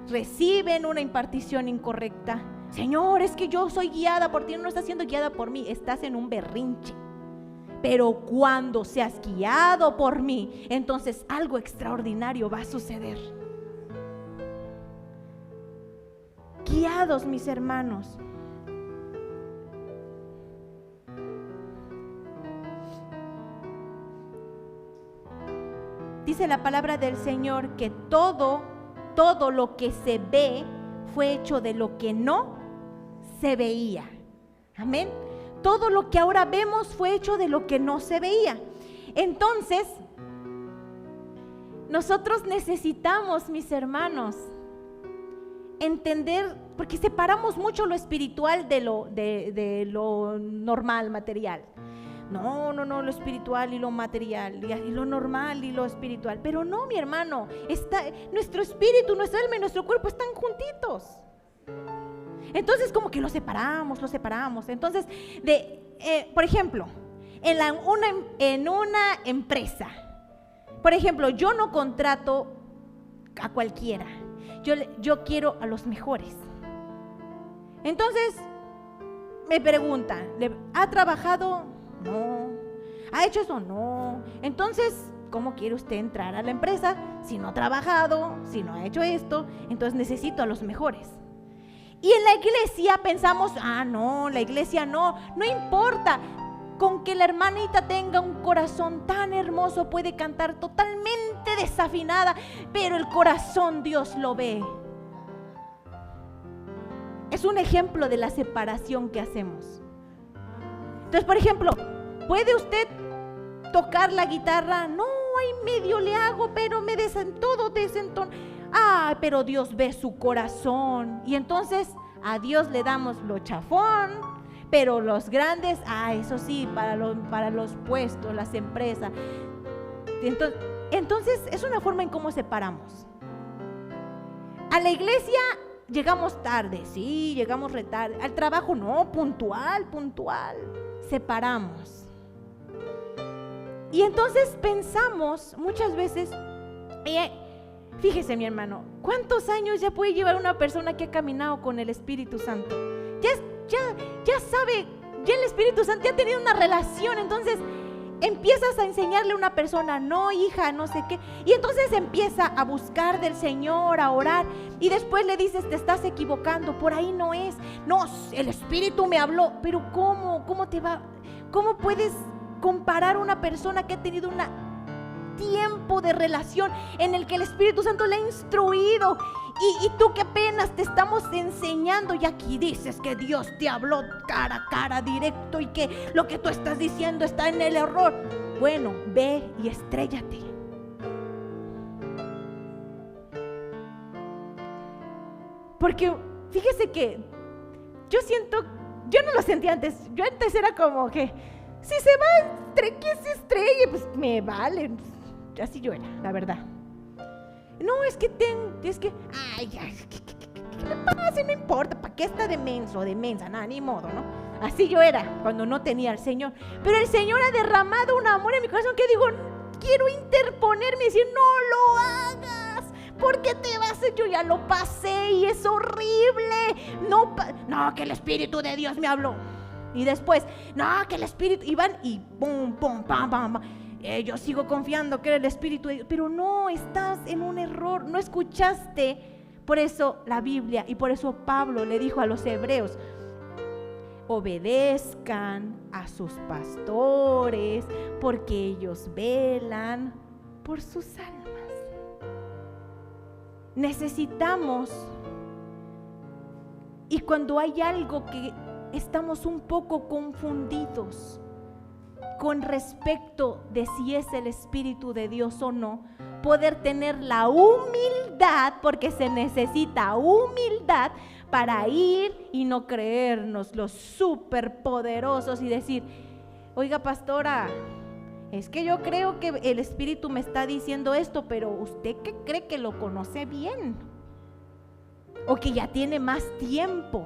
reciben una impartición incorrecta. Señor, es que yo soy guiada por ti. No estás siendo guiada por mí, estás en un berrinche. Pero cuando seas guiado por mí, entonces algo extraordinario va a suceder. Guiados, mis hermanos. Dice la palabra del Señor que todo lo que se ve fue hecho de lo que no se veía. Amén. Todo lo que ahora vemos fue hecho de lo que no se veía. Entonces, nosotros necesitamos, mis hermanos, entender, porque separamos mucho lo espiritual de lo normal, material. No, lo espiritual y lo material, y lo normal y lo espiritual. Pero no, mi hermano, nuestro espíritu, nuestra alma y nuestro cuerpo están juntitos. Entonces como que lo separamos. Entonces, por ejemplo, en una empresa, por ejemplo, yo no contrato a cualquiera. Yo quiero a los mejores. Entonces me preguntan, ¿ha trabajado? No. ¿Ha hecho eso? No. Entonces, ¿cómo quiere usted entrar a la empresa si no ha trabajado, si no ha hecho esto? Entonces necesito a los mejores. Y en la iglesia pensamos, no, la iglesia no importa. Con que la hermanita tenga un corazón tan hermoso, puede cantar totalmente desafinada, pero el corazón Dios lo ve. Es un ejemplo de la separación que hacemos. Entonces, por ejemplo, ¿puede usted tocar la guitarra? No, ahí medio le hago, pero me desentono. Pero Dios ve su corazón. Y entonces a Dios le damos lo chafón, pero los grandes, eso sí, para los puestos, las empresas. Entonces es una forma en cómo separamos. A la iglesia llegamos tarde, sí, llegamos retarde. Al trabajo no, puntual. Separamos. Y entonces pensamos muchas veces, fíjese mi hermano, ¿cuántos años ya puede llevar una persona que ha caminado con el Espíritu Santo? Ya sabe, ya el Espíritu Santo ya ha tenido una relación. Entonces empiezas a enseñarle a una persona, no hija, no sé qué, y entonces empieza a buscar del Señor, a orar, y después le dices, te estás equivocando, por ahí no es. No, el Espíritu me habló. Pero ¿cómo puedes comparar una persona que ha tenido un tiempo de relación en el que el Espíritu Santo le ha instruido, y tú que apenas te estamos enseñando, y aquí dices que Dios te habló cara a cara, directo, y que lo que tú estás diciendo está en el error? Bueno, ve y estréllate. Porque fíjese que yo no lo sentía antes. Yo antes era como que si se va, que se estrelle, pues me vale. Así yo era, la verdad. No, ¿qué le pasa? No importa, ¿para qué está de menso o de mensa? Nada, ni modo, ¿no? Así yo era cuando no tenía al Señor. Pero el Señor ha derramado un amor en mi corazón que digo, quiero interponerme y decir, no lo hagas, porque te vas, yo ya lo pasé y es horrible. No, que el Espíritu de Dios me habló. Y después, no, que el Espíritu, y van y pum, pum, pam, pam, pam. Yo sigo confiando que era el Espíritu de Dios, pero no, estás en un error, no escuchaste. Por eso la Biblia y por eso Pablo le dijo a los hebreos, obedezcan a sus pastores, porque ellos velan por sus almas. Necesitamos, y cuando hay algo que estamos un poco confundidos con respecto de si es el Espíritu de Dios o no, poder tener la humildad, porque se necesita humildad para ir y no creernos los superpoderosos y decir, oiga pastora, es que yo creo que el Espíritu me está diciendo esto, pero ¿usted qué cree que lo conoce bien? O que ya tiene más tiempo.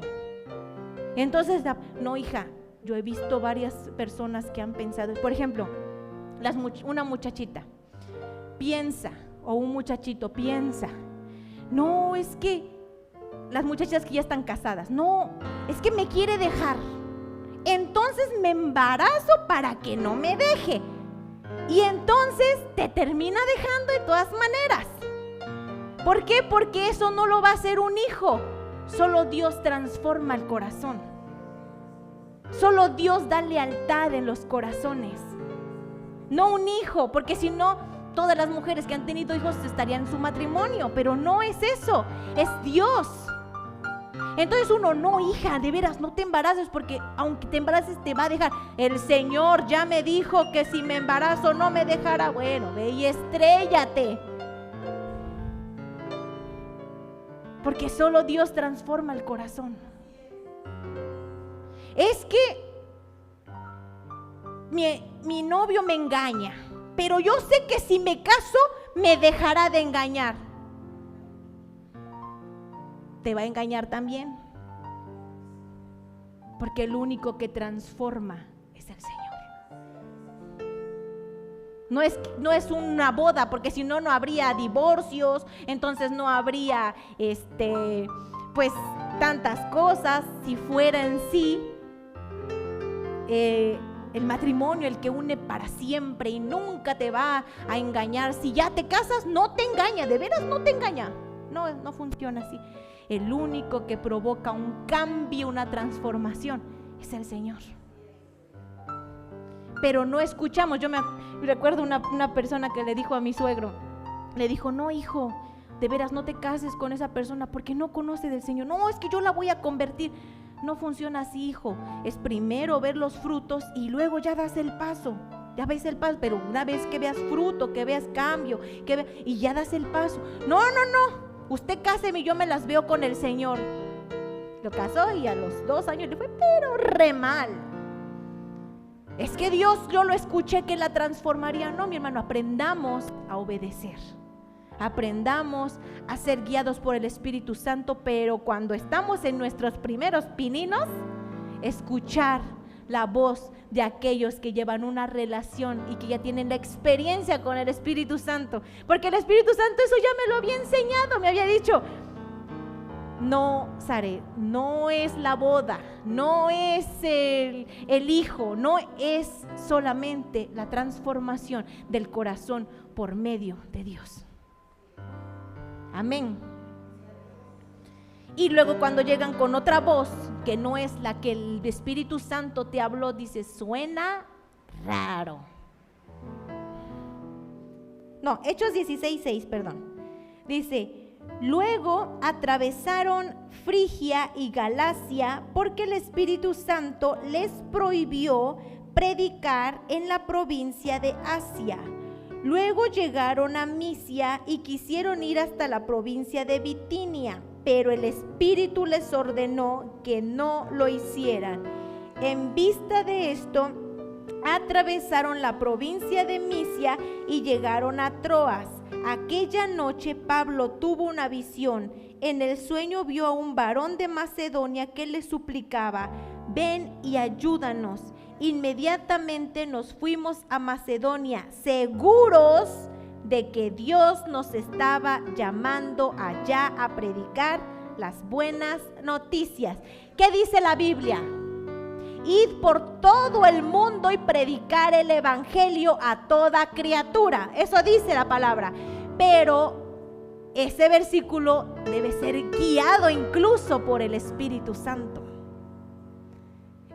Entonces, no hija, yo he visto varias personas que han pensado, por ejemplo, una muchachita piensa, o un muchachito piensa, no, es que las muchachas que ya están casadas, no, es que me quiere dejar, entonces me embarazo para que no me deje, y entonces te termina dejando de todas maneras. ¿Por qué? Porque eso no lo va a hacer un hijo. Solo Dios transforma el corazón. Solo Dios da lealtad en los corazones, no un hijo, porque si no, todas las mujeres que han tenido hijos estarían en su matrimonio, pero no es eso, es Dios. Entonces uno, no hija, de veras, no te embaraces, porque aunque te embaraces te va a dejar. El Señor ya me dijo que si me embarazo no me dejará. Bueno, ve y estréllate, porque solo Dios transforma el corazón. Es que mi novio me engaña, pero yo sé que si me caso me dejará de engañar. Te va a engañar también, porque el único que transforma es el Señor. No es una boda, porque si no, no habría divorcios, entonces no habría pues tantas cosas. Si fuera en sí el matrimonio el que une para siempre y nunca te va a engañar. Si ya te casas, no te engaña, de veras no te engaña. No funciona así. El único que provoca un cambio, una transformación, es el Señor. Pero no escuchamos. Yo me recuerdo una persona que le dijo a mi suegro, le dijo, no hijo, de veras no te cases con esa persona porque no conoce del Señor. No, es que yo la voy a convertir. No funciona así, hijo. Es primero ver los frutos y luego ya das el paso. Ya ves el paso, pero una vez que veas fruto, que veas cambio, y ya das el paso. No, usted cáseme y yo me las veo con el Señor. Lo casó y a los 2 años le fue pero re mal. Es que Dios, yo lo escuché que la transformaría. No, mi hermano, aprendamos a obedecer. Aprendamos a ser guiados por el Espíritu Santo, pero cuando estamos en nuestros primeros pininos, escuchar la voz de aquellos que llevan una relación y que ya tienen la experiencia con el Espíritu Santo, porque el Espíritu Santo eso ya me lo había enseñado, me había dicho, no, Sare, no es la boda, no es el hijo, no es solamente la transformación del corazón por medio de Dios. Amén. Y luego cuando llegan con otra voz que no es la que el Espíritu Santo te habló, dice, suena raro. No, Hechos 16:6, perdón. Dice, luego atravesaron Frigia y Galacia porque el Espíritu Santo les prohibió predicar en la provincia de Asia. Luego llegaron a Misia y quisieron ir hasta la provincia de Bitinia, pero el Espíritu les ordenó que no lo hicieran. En vista de esto, atravesaron la provincia de Misia y llegaron a Troas. Aquella noche Pablo tuvo una visión. En el sueño vio a un varón de Macedonia que le suplicaba, ven y ayúdanos. Inmediatamente nos fuimos a Macedonia, seguros de que Dios nos estaba llamando allá a predicar las buenas noticias. ¿Qué dice la Biblia? Id por todo el mundo y predicar el evangelio a toda criatura. Eso dice la palabra. Pero ese versículo debe ser guiado incluso por el Espíritu Santo.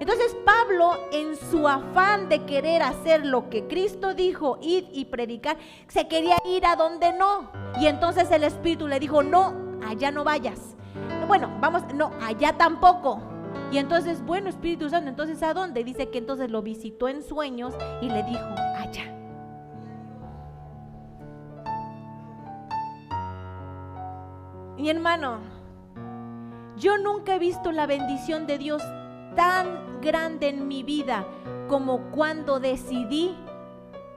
Entonces Pablo, en su afán de querer hacer lo que Cristo dijo, id y predicar, se quería ir a donde no. Y entonces el Espíritu le dijo, no, allá no vayas. Bueno, vamos, no, allá tampoco. Y entonces, bueno, Espíritu Santo, entonces ¿a dónde? Dice que entonces lo visitó en sueños y le dijo, allá. Mi hermano, yo nunca he visto la bendición de Dios tan grande en mi vida como cuando decidí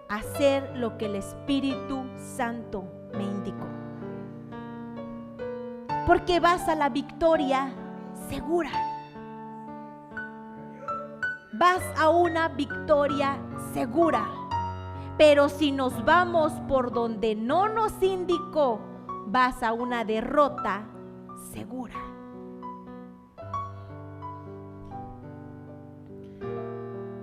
hacer lo que el Espíritu Santo me indicó. Porque vas a la victoria segura. Vas a una victoria segura. Pero si nos vamos por donde no nos indicó, vas a una derrota segura.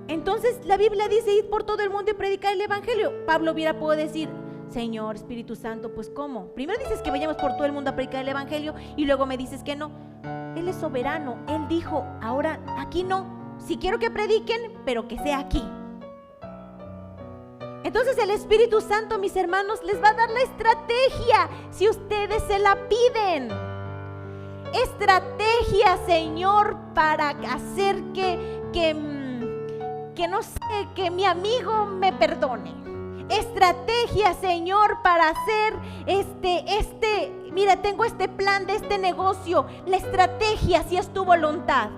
Entonces la Biblia dice, id por todo el mundo y predicar el evangelio. Pablo hubiera podido decir, Señor, Espíritu Santo, pues ¿cómo? Primero dices que vayamos por todo el mundo a predicar el evangelio y luego me dices que no. Él es soberano, Él dijo, ahora aquí no. Si quiero que prediquen, pero que sea aquí. Entonces el Espíritu Santo, mis hermanos, les va a dar la estrategia si ustedes se la piden. Estrategia, Señor, para hacer que no sé, que mi amigo me perdone. Estrategia, Señor, para hacer mira, tengo este plan de este negocio. La estrategia, si es tu voluntad.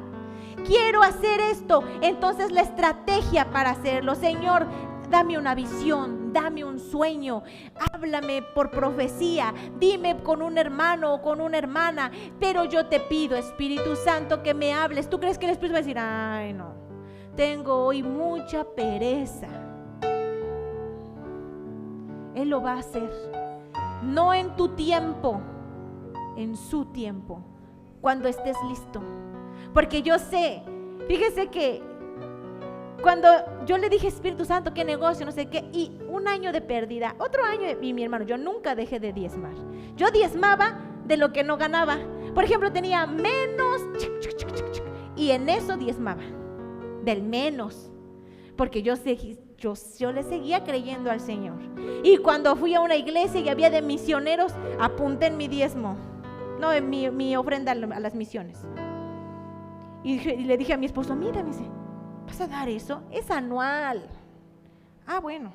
Quiero hacer esto, entonces la estrategia para hacerlo. Señor, dame una visión, dame un sueño, háblame por profecía, dime con un hermano o con una hermana, pero yo te pido, Espíritu Santo, que me hables. ¿Tú crees que el Espíritu va a decir, ay no, tengo hoy mucha pereza? Él lo va a hacer, no en tu tiempo, en su tiempo, cuando estés listo. Porque yo sé, fíjese que cuando yo le dije, Espíritu Santo, qué negocio, no sé qué, y un año de pérdida, otro año, y mi hermano, yo nunca dejé de diezmar. Yo diezmaba de lo que no ganaba. Por ejemplo, tenía menos, y en eso diezmaba, del menos, porque yo le seguía creyendo al Señor. Y cuando fui a una iglesia y había de misioneros, apunté en mi diezmo, no, en mi ofrenda a las misiones. Y le dije a mi esposo, mira, me dice, ¿vas a dar eso? Es anual. Ah, bueno.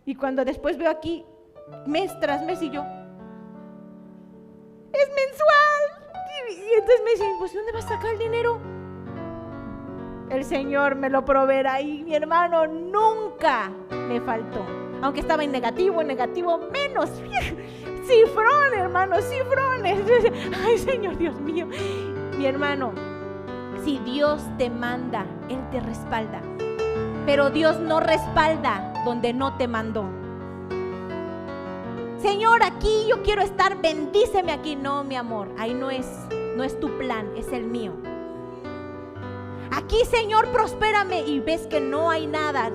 Y cuando después veo aquí, mes tras mes, y yo, es mensual. Y entonces me dice, pues ¿dónde vas a sacar el dinero? El Señor me lo proveerá. Y mi hermano, nunca me faltó. Aunque estaba en negativo, menos. Cifrón, hermano, cifrones. Ay, Señor, Dios mío. Mi hermano, si Dios te manda, Él te respalda. Pero Dios no respalda donde no te mandó. Señor, aquí yo quiero estar, bendíceme aquí. No, mi amor, ahí no es tu plan, es el mío. Aquí, Señor, prospérame, y ves que no hay nada,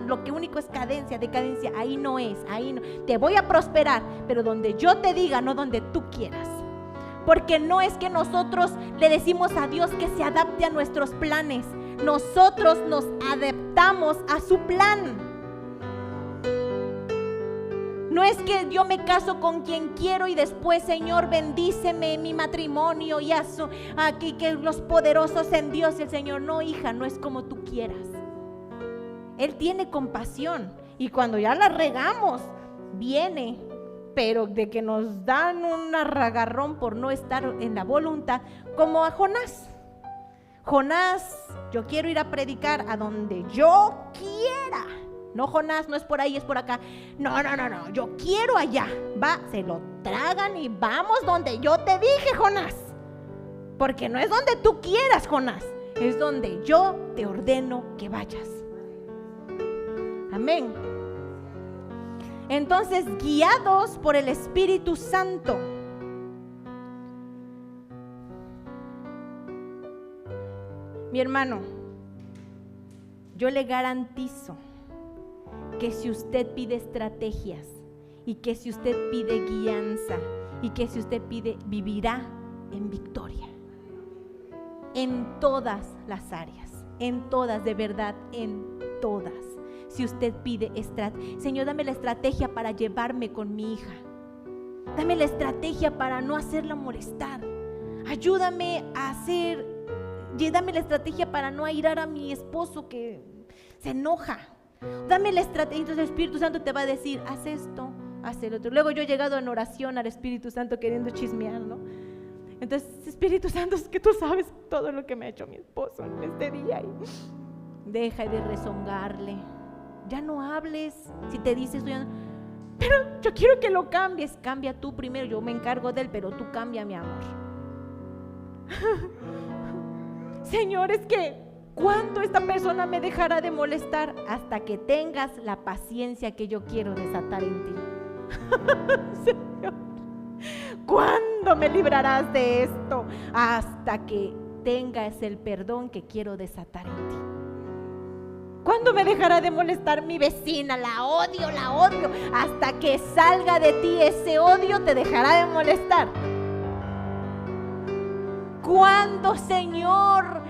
lo que único es decadencia, ahí no es, ahí no. Te voy a prosperar, pero donde yo te diga, no donde tú quieras. Porque no es que nosotros le decimos a Dios que se adapte a nuestros planes. Nosotros nos adaptamos a su plan. No es que yo me caso con quien quiero y después, Señor, bendíceme mi matrimonio y eso, aquí que los poderosos en Dios y el Señor. No, hija, no es como tú quieras. Él tiene compasión, y cuando ya la regamos, viene. Pero de que nos dan un agarrón por no estar en la voluntad, como a Jonás. Jonás, yo quiero ir a predicar a donde yo quiera. No, Jonás, no es por ahí, es por acá. No, yo quiero allá. Va, se lo tragan y vamos donde yo te dije, Jonás. Porque no es donde tú quieras, Jonás. es donde yo te ordeno que vayas. Amén. Entonces, guiados por el Espíritu Santo, mi hermano, yo le garantizo que si usted pide estrategias y que si usted pide guianza y que si usted pide, vivirá en victoria. En todas las áreas, en todas, de verdad, en todas. Si usted pide Señor, dame la estrategia para llevarme con mi hija. Dame la estrategia para no hacerla molestar. Ayúdame a dame la estrategia para no airar a mi esposo que se enoja. Dame la estrategia. Entonces el Espíritu Santo te va a decir, haz esto, haz el otro. Luego yo he llegado en oración al Espíritu Santo queriendo chismear, ¿no? Entonces, Espíritu Santo, es que tú sabes todo lo que me ha hecho mi esposo en este día. Y deja de rezongarle. Ya no hables. Si te dices, pero yo quiero que lo cambies. Cambia tú primero, yo me encargo de él, pero tú cambia, mi amor. Señor, es que ¿cuándo esta persona me dejará de molestar? Hasta que tengas la paciencia que yo quiero desatar en ti. Señor, ¿cuándo me librarás de esto? Hasta que tengas el perdón que quiero desatar en ti. ¿Cuándo me dejará de molestar mi vecina? La odio, la odio. Hasta que salga de ti ese odio, te dejará de molestar. ¿Cuándo, Señor,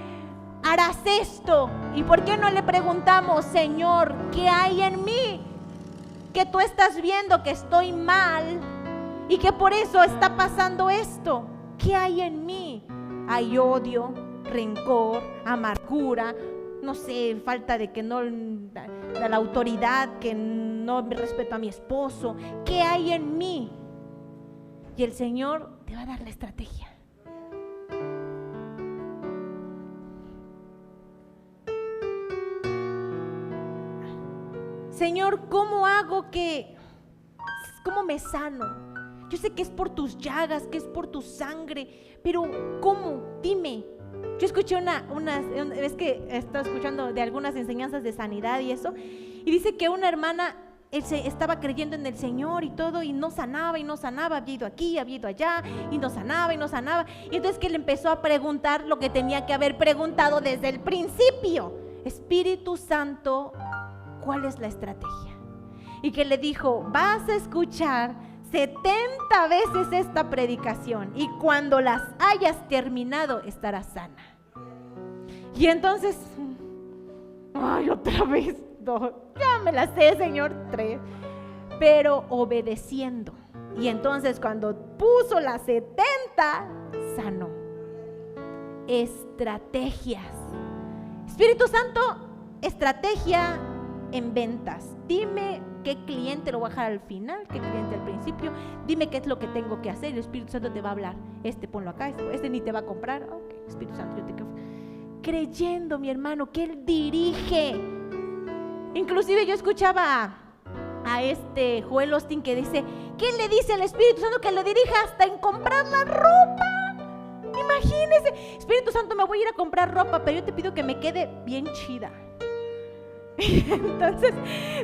harás esto? ¿Y por qué no le preguntamos, Señor, qué hay en mí? Que tú estás viendo que estoy mal y que por eso está pasando esto. ¿Qué hay en mí? Hay odio, rencor, amargura, no sé, falta de que no, de la autoridad, que no respeto a mi esposo. ¿Qué hay en mí? Y el Señor te va a dar la estrategia. Señor, ¿cómo me sano? Yo sé que es por tus llagas, que es por tu sangre, pero ¿cómo? Dime. Yo escuché es que estaba escuchando de algunas enseñanzas de sanidad y eso, y dice que una hermana estaba creyendo en el Señor y todo, y no sanaba, había ido aquí, había ido allá, y no sanaba, y entonces que le empezó a preguntar lo que tenía que haber preguntado desde el principio: Espíritu Santo, ¿cuál es la estrategia? Y que le dijo: vas a escuchar 70 veces esta predicación y cuando las hayas terminado estarás sana. Y entonces, ay, otra vez 2, ya me la sé, Señor, 3, pero obedeciendo. Y entonces cuando puso las 70, sanó. Estrategias. Espíritu Santo, estrategia en ventas. Dime qué cliente lo voy a dejar al final, qué cliente al principio. Dime qué es lo que tengo que hacer. El Espíritu Santo te va a hablar. Ponlo acá, este ni te va a comprar. Ok, Espíritu Santo, yo te quiero. Creyendo, mi hermano, que Él dirige. Inclusive yo escuchaba a Joel Osteen que dice: ¿quién le dice al Espíritu Santo que lo dirija hasta en comprar la ropa? Imagínese, Espíritu Santo, me voy a ir a comprar ropa, pero yo te pido que me quede bien chida. Entonces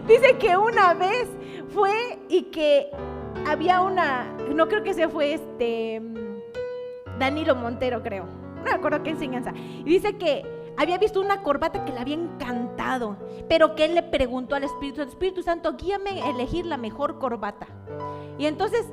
dice que una vez fue y que había no creo que se fue Danilo Montero, creo, no me acuerdo qué enseñanza, y dice que había visto una corbata que le había encantado, pero que él le preguntó al Espíritu Santo, guíame a elegir la mejor corbata. Y entonces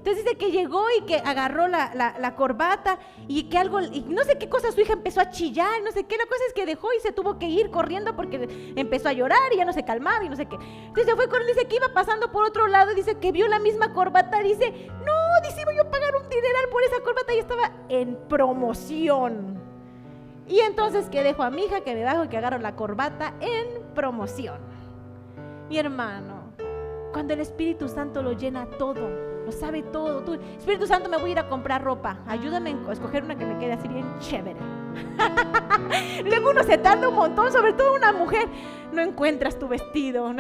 dice que llegó y que agarró la corbata y que algo, y no sé qué cosa, su hija empezó a chillar, no sé qué, la cosa es que dejó y se tuvo que ir corriendo porque empezó a llorar y ya no se calmaba y no sé qué. Entonces se fue corriendo, dice que iba pasando por otro lado, dice que vio la misma corbata, dice, no, dice, iba yo a pagar un dineral por esa corbata y estaba en promoción. Y entonces que dejo a mi hija que me bajo y que agarro la corbata en promoción. Mi hermano, cuando el Espíritu Santo lo llena todo, lo sabe todo. Tú, Espíritu Santo, me voy a ir a comprar ropa, ayúdame a escoger una que me quede así bien chévere. Luego uno se tarda un montón, sobre todo una mujer. No encuentras tu vestido.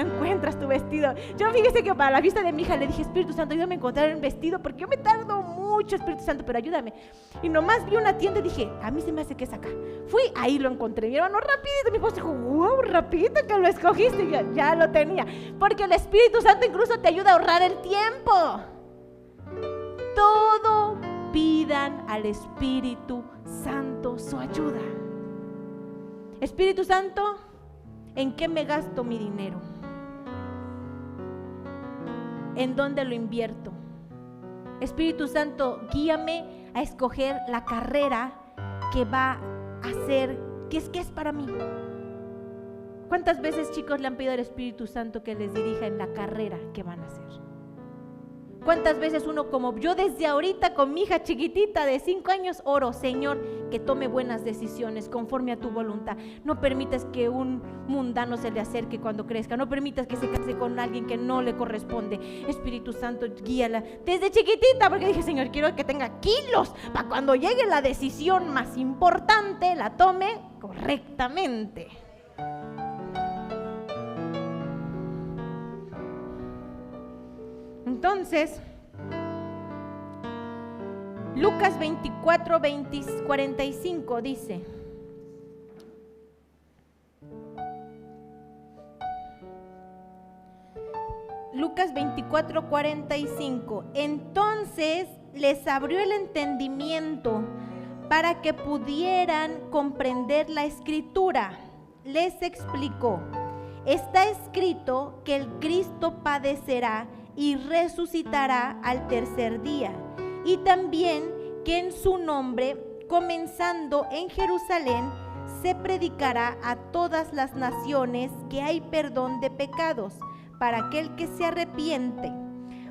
Yo fíjese que para la fiesta de mi hija le dije: Espíritu Santo, ayúdame a encontrar un vestido, porque yo me tardo mucho mucho, Espíritu Santo, pero ayúdame. Y nomás vi una tienda y dije, a mí se me hace que es acá. Fui, ahí lo encontré, mi hermano, rapidito. Mi esposo dijo, wow, rapidito que lo escogiste. Y yo, ya lo tenía, porque el Espíritu Santo incluso te ayuda a ahorrar el tiempo. Todo pidan al Espíritu Santo su ayuda. Espíritu Santo, ¿en qué me gasto mi dinero? ¿En dónde lo invierto? Espíritu Santo, guíame a escoger la carrera que va a ser, que es para mí. ¿Cuántas veces, chicos, le han pedido al Espíritu Santo que les dirija en la carrera que van a hacer? ¿Cuántas veces uno, como yo desde ahorita con mi hija chiquitita de 5 años, oro, Señor, que tome buenas decisiones conforme a tu voluntad? No permitas que un mundano se le acerque cuando crezca. No permitas que se case con alguien que no le corresponde. Espíritu Santo, guíala desde chiquitita, porque dije, Señor, quiero que tenga kilos para cuando llegue la decisión más importante, la tome correctamente. Entonces, Lucas 24, 45 dice: Lucas 24, 45. Entonces les abrió el entendimiento para que pudieran comprender la escritura. Les explicó: está escrito que el Cristo padecerá y resucitará al tercer día, y también que en su nombre, comenzando en Jerusalén, se predicará a todas las naciones que hay perdón de pecados para aquel que se arrepiente.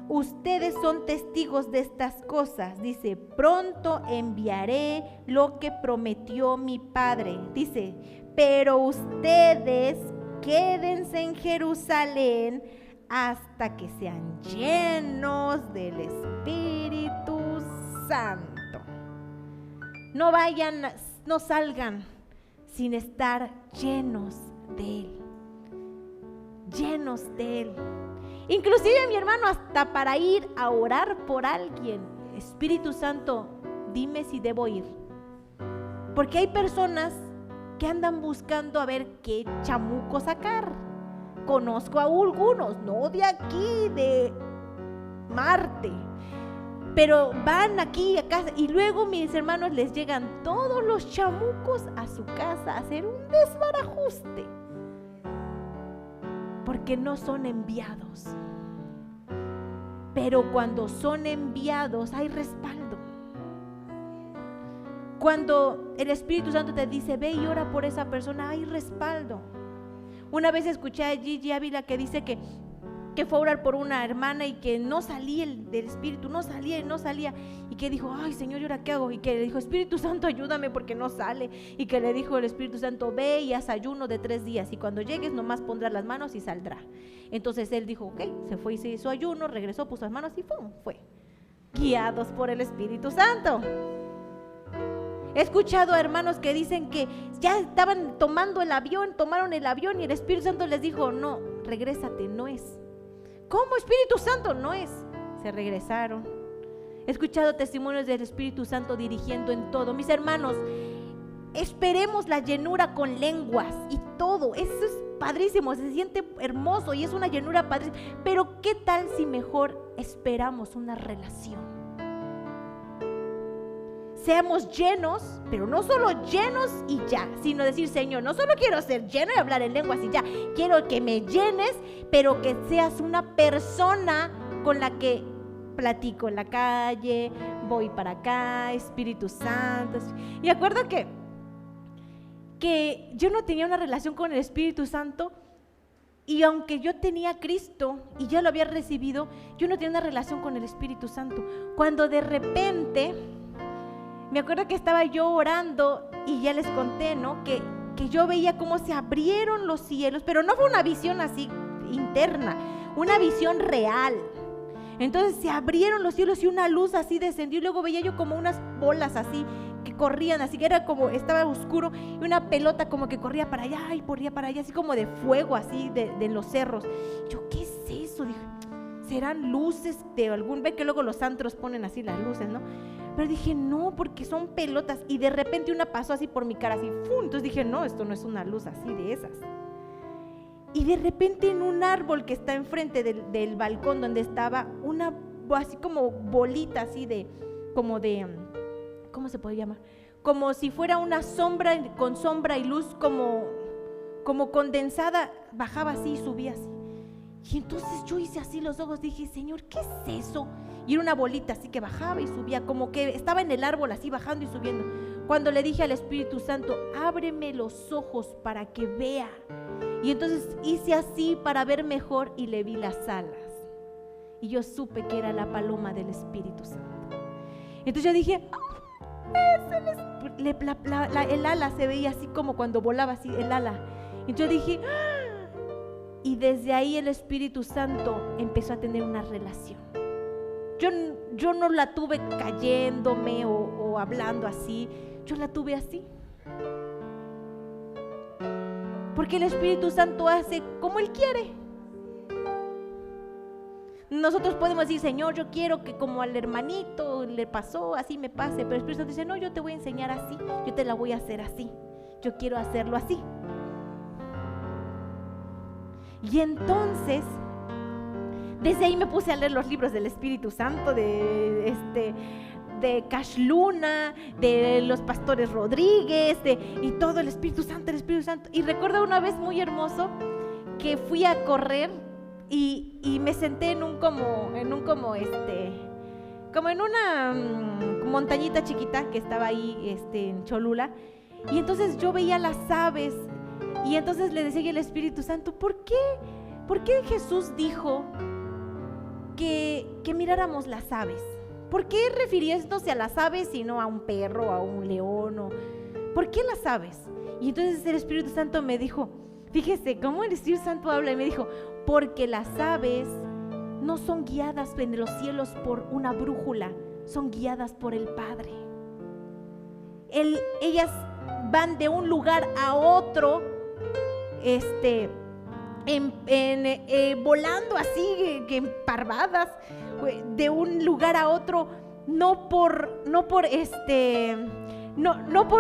Ustedes son testigos de estas cosas. Dice, pronto enviaré lo que prometió mi Padre. Dice, pero ustedes quédense en Jerusalén hasta que sean llenos del Espíritu Santo. No vayan, no salgan sin estar llenos de Él. Llenos de Él. Inclusive, mi hermano, hasta para ir a orar por alguien. Espíritu Santo, dime si debo ir. Porque hay personas que andan buscando a ver qué chamuco sacar. Conozco a algunos, no de aquí, de Marte, pero van aquí a casa y luego, mis hermanos, les llegan todos los chamucos a su casa a hacer un desbarajuste, porque no son enviados. Pero cuando son enviados hay respaldo. Cuando el Espíritu Santo te dice, ve y ora por esa persona, hay respaldo. Una vez escuché a Gigi Ávila que dice que fue a orar por una hermana y que no salía del Espíritu, no salía, y que dijo, ay, Señor, ¿y ahora qué hago? Y que le dijo, Espíritu Santo, ayúdame porque no sale. Y que le dijo el Espíritu Santo, ve y haz ayuno de 3 días y cuando llegues nomás pondrás las manos y saldrá. Entonces él dijo, ok, se fue y se hizo ayuno, regresó, puso las manos y ¡pum! Fue. Guiados por el Espíritu Santo. He escuchado a hermanos que dicen que ya estaban tomaron el avión y el Espíritu Santo les dijo, no, regrésate, no es. ¿Cómo, Espíritu Santo? No es. Se regresaron. He escuchado testimonios del Espíritu Santo dirigiendo en todo. Mis hermanos, esperemos la llenura con lenguas y todo. Eso es padrísimo, se siente hermoso y es una llenura padrísima. Pero ¿qué tal si mejor esperamos una relación? Seamos llenos, pero no solo llenos y ya, sino decir, Señor, no solo quiero ser lleno y hablar en lenguas y ya, quiero que me llenes, pero que seas una persona con la que platico en la calle, voy para acá, Espíritu Santo. Y acuerdo que yo no tenía una relación con el Espíritu Santo, y aunque yo tenía a Cristo y ya lo había recibido, yo no tenía una relación con el Espíritu Santo. Cuando de repente, me acuerdo que estaba yo orando y ya les conté, ¿no? Que yo veía cómo se abrieron los cielos, pero no fue una visión así interna, una visión real. Entonces se abrieron los cielos y una luz así descendió y luego veía yo como unas bolas así que corrían, así que era como, estaba oscuro y una pelota como que corría para allá y corría para allá, así como de fuego, así de los cerros. Yo, ¿qué es eso? Dije, serán luces de algún, ve que luego los antros ponen así las luces, ¿no? Pero dije, no, porque son pelotas. Y de repente una pasó así por mi cara, así, ¡fum! Entonces dije, no, esto no es una luz así de esas. Y de repente en un árbol que está enfrente del balcón donde estaba, una así como bolita así de, como de, ¿cómo se puede llamar? Como si fuera una sombra, con sombra y luz como condensada, bajaba así y subía así. Y entonces yo hice así los ojos, dije, Señor, ¿qué es eso? Y era una bolita así que bajaba y subía, como que estaba en el árbol así bajando y subiendo. Cuando le dije al Espíritu Santo, ábreme los ojos para que vea. Y entonces hice así para ver mejor y le vi las alas. Y yo supe que era la paloma del Espíritu Santo. Entonces yo dije, el ala se veía así como cuando volaba así, el ala. Y yo dije, y desde ahí el Espíritu Santo empezó a tener una relación. Yo no la tuve cayéndome o hablando así, yo la tuve así. Porque el Espíritu Santo hace como Él quiere. Nosotros podemos decir, Señor, yo quiero que como al hermanito le pasó, así me pase. Pero el Espíritu Santo dice, no, yo te voy a enseñar así, yo te la voy a hacer así, yo quiero hacerlo así. Y entonces, desde ahí me puse a leer los libros del Espíritu Santo, de Cash Luna, de los pastores Rodríguez, y todo el Espíritu Santo, el Espíritu Santo. Y recuerdo una vez muy hermoso que fui a correr y me senté en una montañita chiquita que estaba ahí en Cholula. Y entonces yo veía las aves. Y entonces le decía al Espíritu Santo, ¿por qué Jesús dijo que miráramos las aves? ¿Por qué refiriéndose a las aves y no a un perro, a un león? ¿Por qué las aves? Y entonces el Espíritu Santo me dijo, fíjese cómo el Espíritu Santo habla, y me dijo, porque las aves no son guiadas en los cielos por una brújula, son guiadas por el Padre. Ellas van de un lugar a otro, volando así, parvadas, de un lugar a otro, no por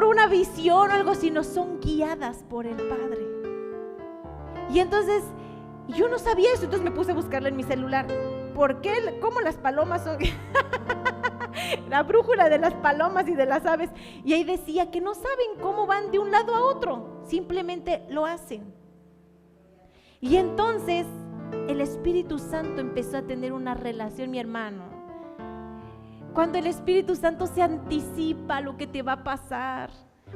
una visión o algo, sino son guiadas por el Padre. Y entonces yo no sabía eso, entonces me puse a buscarlo en mi celular. ¿Por qué? ¿Cómo las palomas son? La brújula de las palomas y de las aves. Y ahí decía que no saben cómo van de un lado a otro, simplemente lo hacen. Y entonces el Espíritu Santo empezó a tener una relación, mi hermano. Cuando el Espíritu Santo se anticipa lo que te va a pasar,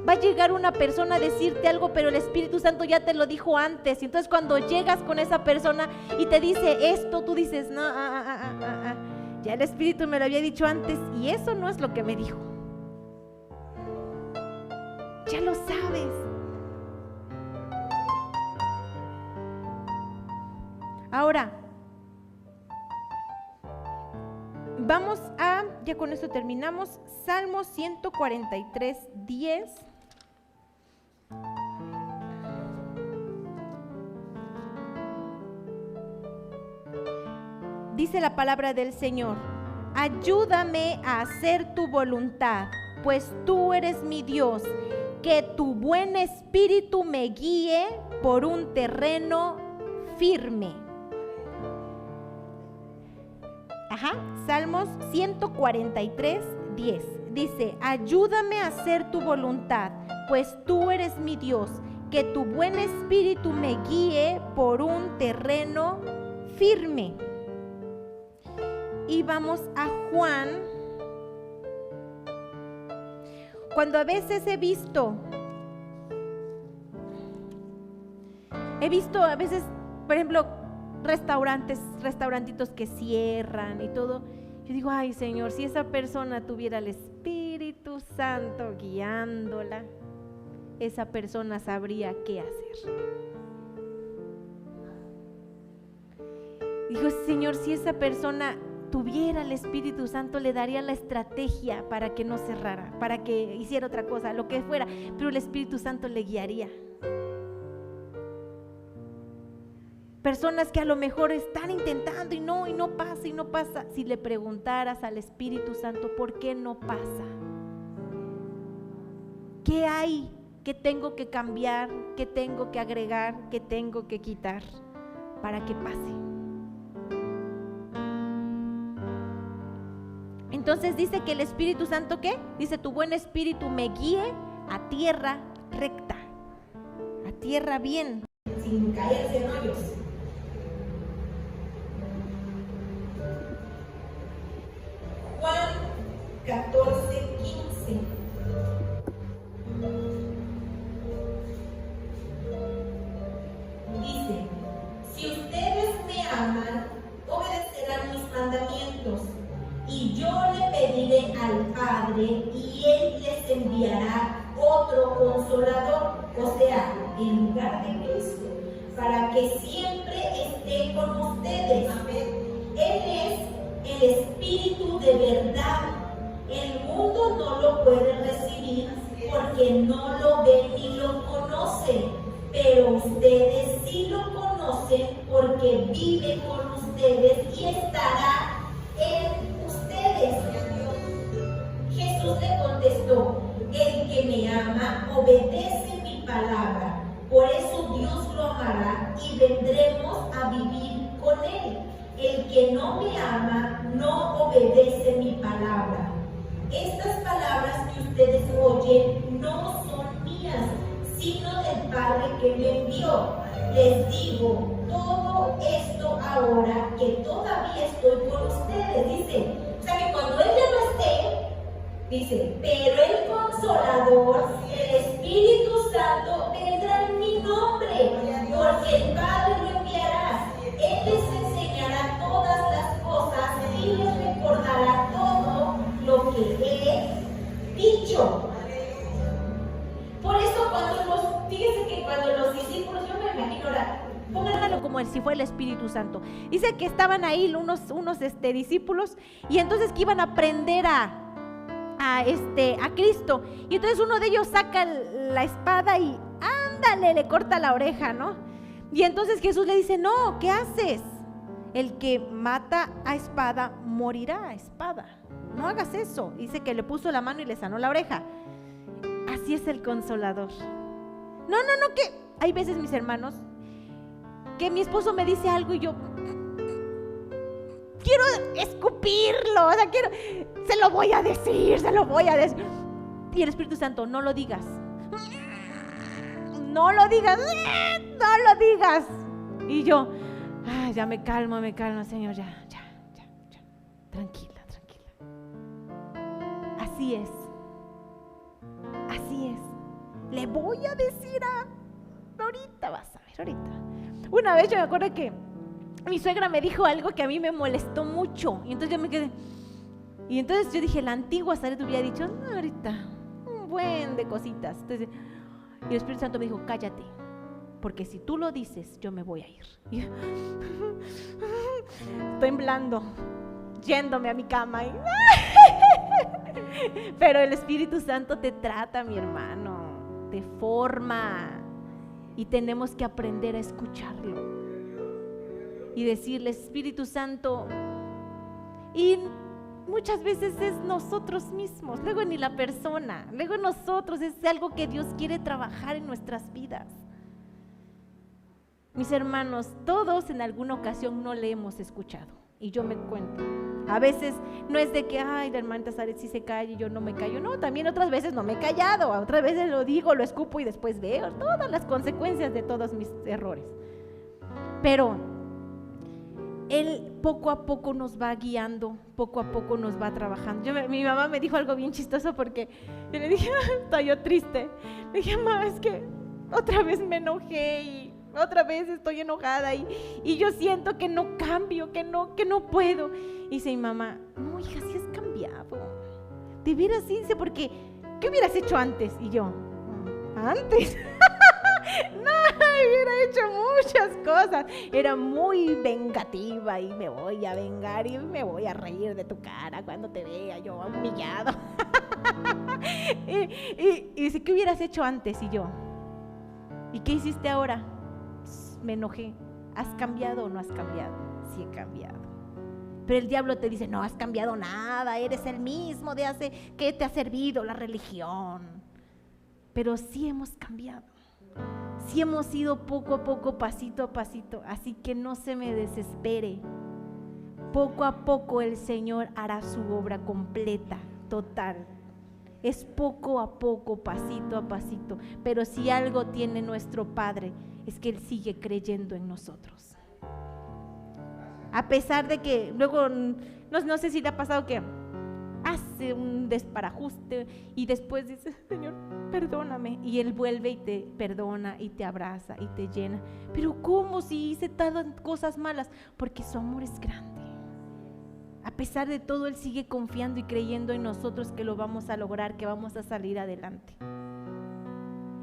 va a llegar una persona a decirte algo, pero el Espíritu Santo ya te lo dijo antes. Y entonces cuando llegas con esa persona y te dice esto, tú dices, no, ya el Espíritu me lo había dicho antes y eso no es lo que me dijo. Ya lo sabes. Ahora, vamos a, ya con esto terminamos, Salmo 143, 10. Dice la palabra del Señor, ayúdame a hacer tu voluntad, pues tú eres mi Dios, que tu buen espíritu me guíe por un terreno firme. Salmos 143, 10. Dice, ayúdame a hacer tu voluntad, pues tú eres mi Dios, que tu buen espíritu me guíe por un terreno firme. Y vamos a Juan. Cuando a veces he visto a veces, por ejemplo, restaurantitos que cierran y todo, yo digo, ay Señor, si esa persona tuviera el Espíritu Santo guiándola, esa persona sabría qué hacer. Digo, Señor, si esa persona tuviera el Espíritu Santo, le daría la estrategia para que no cerrara, para que hiciera otra cosa, lo que fuera, pero el Espíritu Santo le guiaría. Personas que a lo mejor están intentando y no pasa. Si le preguntaras al Espíritu Santo, ¿por qué no pasa? ¿Qué hay? ¿Qué tengo que cambiar? ¿Qué tengo que agregar? ¿Qué tengo que quitar para que pase? Entonces dice que el Espíritu Santo, ¿qué? Dice, tu buen espíritu me guíe a tierra recta, a tierra bien, sin caerse en hoyos. Juan 14:15. Dice, si ustedes me aman, obedecerán mis mandamientos, y yo le pediré al Padre, y Él les enviará otro consolador, o sea, en lugar de Cristo, para que siempre esté con ustedes. Él es el Espíritu de verdad. El mundo no lo puede recibir porque no lo ve ni lo conoce, pero ustedes sí lo conocen porque vive con ustedes y estará en ustedes. Jesús le contestó, el que me ama obedece mi palabra, por eso Dios lo amará y vendremos a vivir con él. El que no me ama no obedece mi palabra. Estas palabras que ustedes oyen no son mías, sino del Padre que me envió. Les digo todo esto ahora que todavía estoy con ustedes. Dice, o sea que cuando Él ya no esté, dice, pero el Consolador, el Espíritu Santo, vendrá en mi nombre, porque el Padre lo enviará. Él les enseñará todas las cosas y les recordará todo lo que he dicho. Por eso fíjense que cuando los discípulos, yo me imagino ahora, pónganlo como si fuera el Espíritu Santo. Dice que estaban ahí unos discípulos y entonces que iban a aprender a Cristo. Y entonces uno de ellos saca la espada y ándale, le corta la oreja, ¿no? Y entonces Jesús le dice, no, ¿qué haces? El que mata a espada morirá a espada. No hagas eso. Dice que le puso la mano y le sanó la oreja. Así es el Consolador. No, que hay veces, mis hermanos, que mi esposo me dice algo y yo quiero escupirlo, o sea, se lo voy a decir. Y el Espíritu Santo, no lo digas. Y yo, ya me calmo, Señor, ya. Tranquila. Así es. Le voy a decir ahorita, vas a ver, ahorita. Una vez yo me acuerdo que mi suegra me dijo algo que a mí me molestó mucho. Y entonces yo me quedé. Y entonces yo dije, la antigua Zaret hubiera dicho, no, ahorita, un buen de cositas. Entonces, y el Espíritu Santo me dijo, cállate, porque si tú lo dices, yo me voy a ir. Y yo, temblando, yéndome a mi cama. Pero el Espíritu Santo te trata, mi hermano, te forma. Y tenemos que aprender a escucharlo y decirle, Espíritu Santo. Y muchas veces es nosotros mismos, luego ni la persona, luego nosotros, es algo que Dios quiere trabajar en nuestras vidas. Mis hermanos, todos en alguna ocasión no le hemos escuchado, y yo me cuento. A veces no es de que, la hermanita Zaret sí se calla y yo no me callo. No, también otras veces no me he callado, otras veces lo digo, lo escupo y después veo todas las consecuencias de todos mis errores. Pero Él poco a poco nos va guiando, poco a poco nos va trabajando. Mi mamá me dijo algo bien chistoso porque yo le dije, estoy yo triste. Le dije, mamá, es que otra vez me enojé y otra vez estoy enojada y yo siento que no cambio, que no puedo. Y dice mi mamá, no, hija, sí has cambiado. De veras, sí, dice, porque ¿qué hubieras hecho antes? Y yo, ¿antes? No, hubiera hecho muchas cosas. Era muy vengativa y me voy a vengar y me voy a reír de tu cara cuando te vea yo humillado. y dice, ¿qué hubieras hecho antes? Y yo, ¿y qué hiciste ahora? Me enojé. ¿has cambiado o no has cambiado? Sí he cambiado. Pero el diablo te dice, no has cambiado nada, eres el mismo de hace, ¿qué te ha servido la religión? Pero sí hemos cambiado. Sí hemos ido poco a poco, pasito a pasito, así que no se me desespere. Poco a poco el Señor hará su obra completa, total. Es poco a poco, pasito a pasito, pero si algo tiene nuestro Padre, es que Él sigue creyendo en nosotros. A pesar de que luego, no sé si le ha pasado que hace un desparajuste y después dice, Señor, perdóname, y Él vuelve y te perdona y te abraza y te llena. Pero ¿cómo si hice tantas cosas malas? Porque su amor es grande. A pesar de todo, Él sigue confiando y creyendo en nosotros que lo vamos a lograr, que vamos a salir adelante.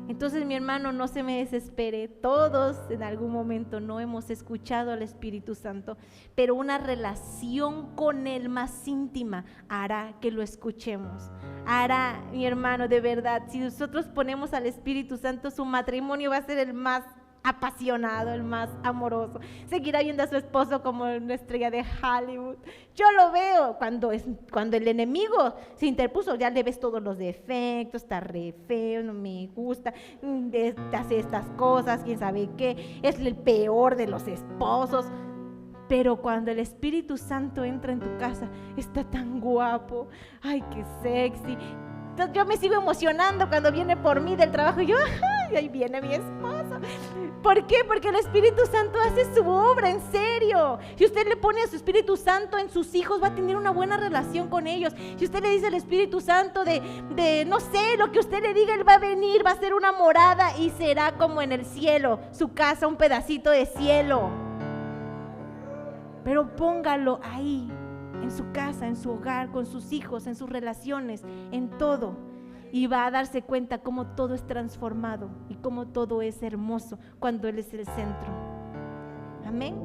Entonces, mi hermano, no se me desespere. Todos en algún momento no hemos escuchado al Espíritu Santo, pero una relación con Él más íntima hará que lo escuchemos. Hará, mi hermano, de verdad, si nosotros ponemos al Espíritu Santo, su matrimonio va a ser el más apasionado, el más amoroso. Seguirá viendo a su esposo como una estrella de Hollywood. Yo lo veo cuando el enemigo se interpuso, ya le ves todos los defectos, está re feo, no me gusta, hace estas cosas, quién sabe qué, es el peor de los esposos. Pero cuando el Espíritu Santo entra en tu casa, está tan guapo, ay, qué sexy. Entonces yo me sigo emocionando cuando viene por mí del trabajo y yo, ay, ahí viene mi esposo. ¿Por qué? Porque el Espíritu Santo hace su obra, en serio. Si usted le pone a su Espíritu Santo en sus hijos, va a tener una buena relación con ellos. Si usted le dice al Espíritu Santo de no sé, lo que usted le diga, Él va a venir, va a ser una morada y será como en el cielo, su casa, un pedacito de cielo. Pero póngalo ahí, en su casa, en su hogar, con sus hijos, en sus relaciones, en todo. Y va a darse cuenta cómo todo es transformado y cómo todo es hermoso cuando Él es el centro. Amén.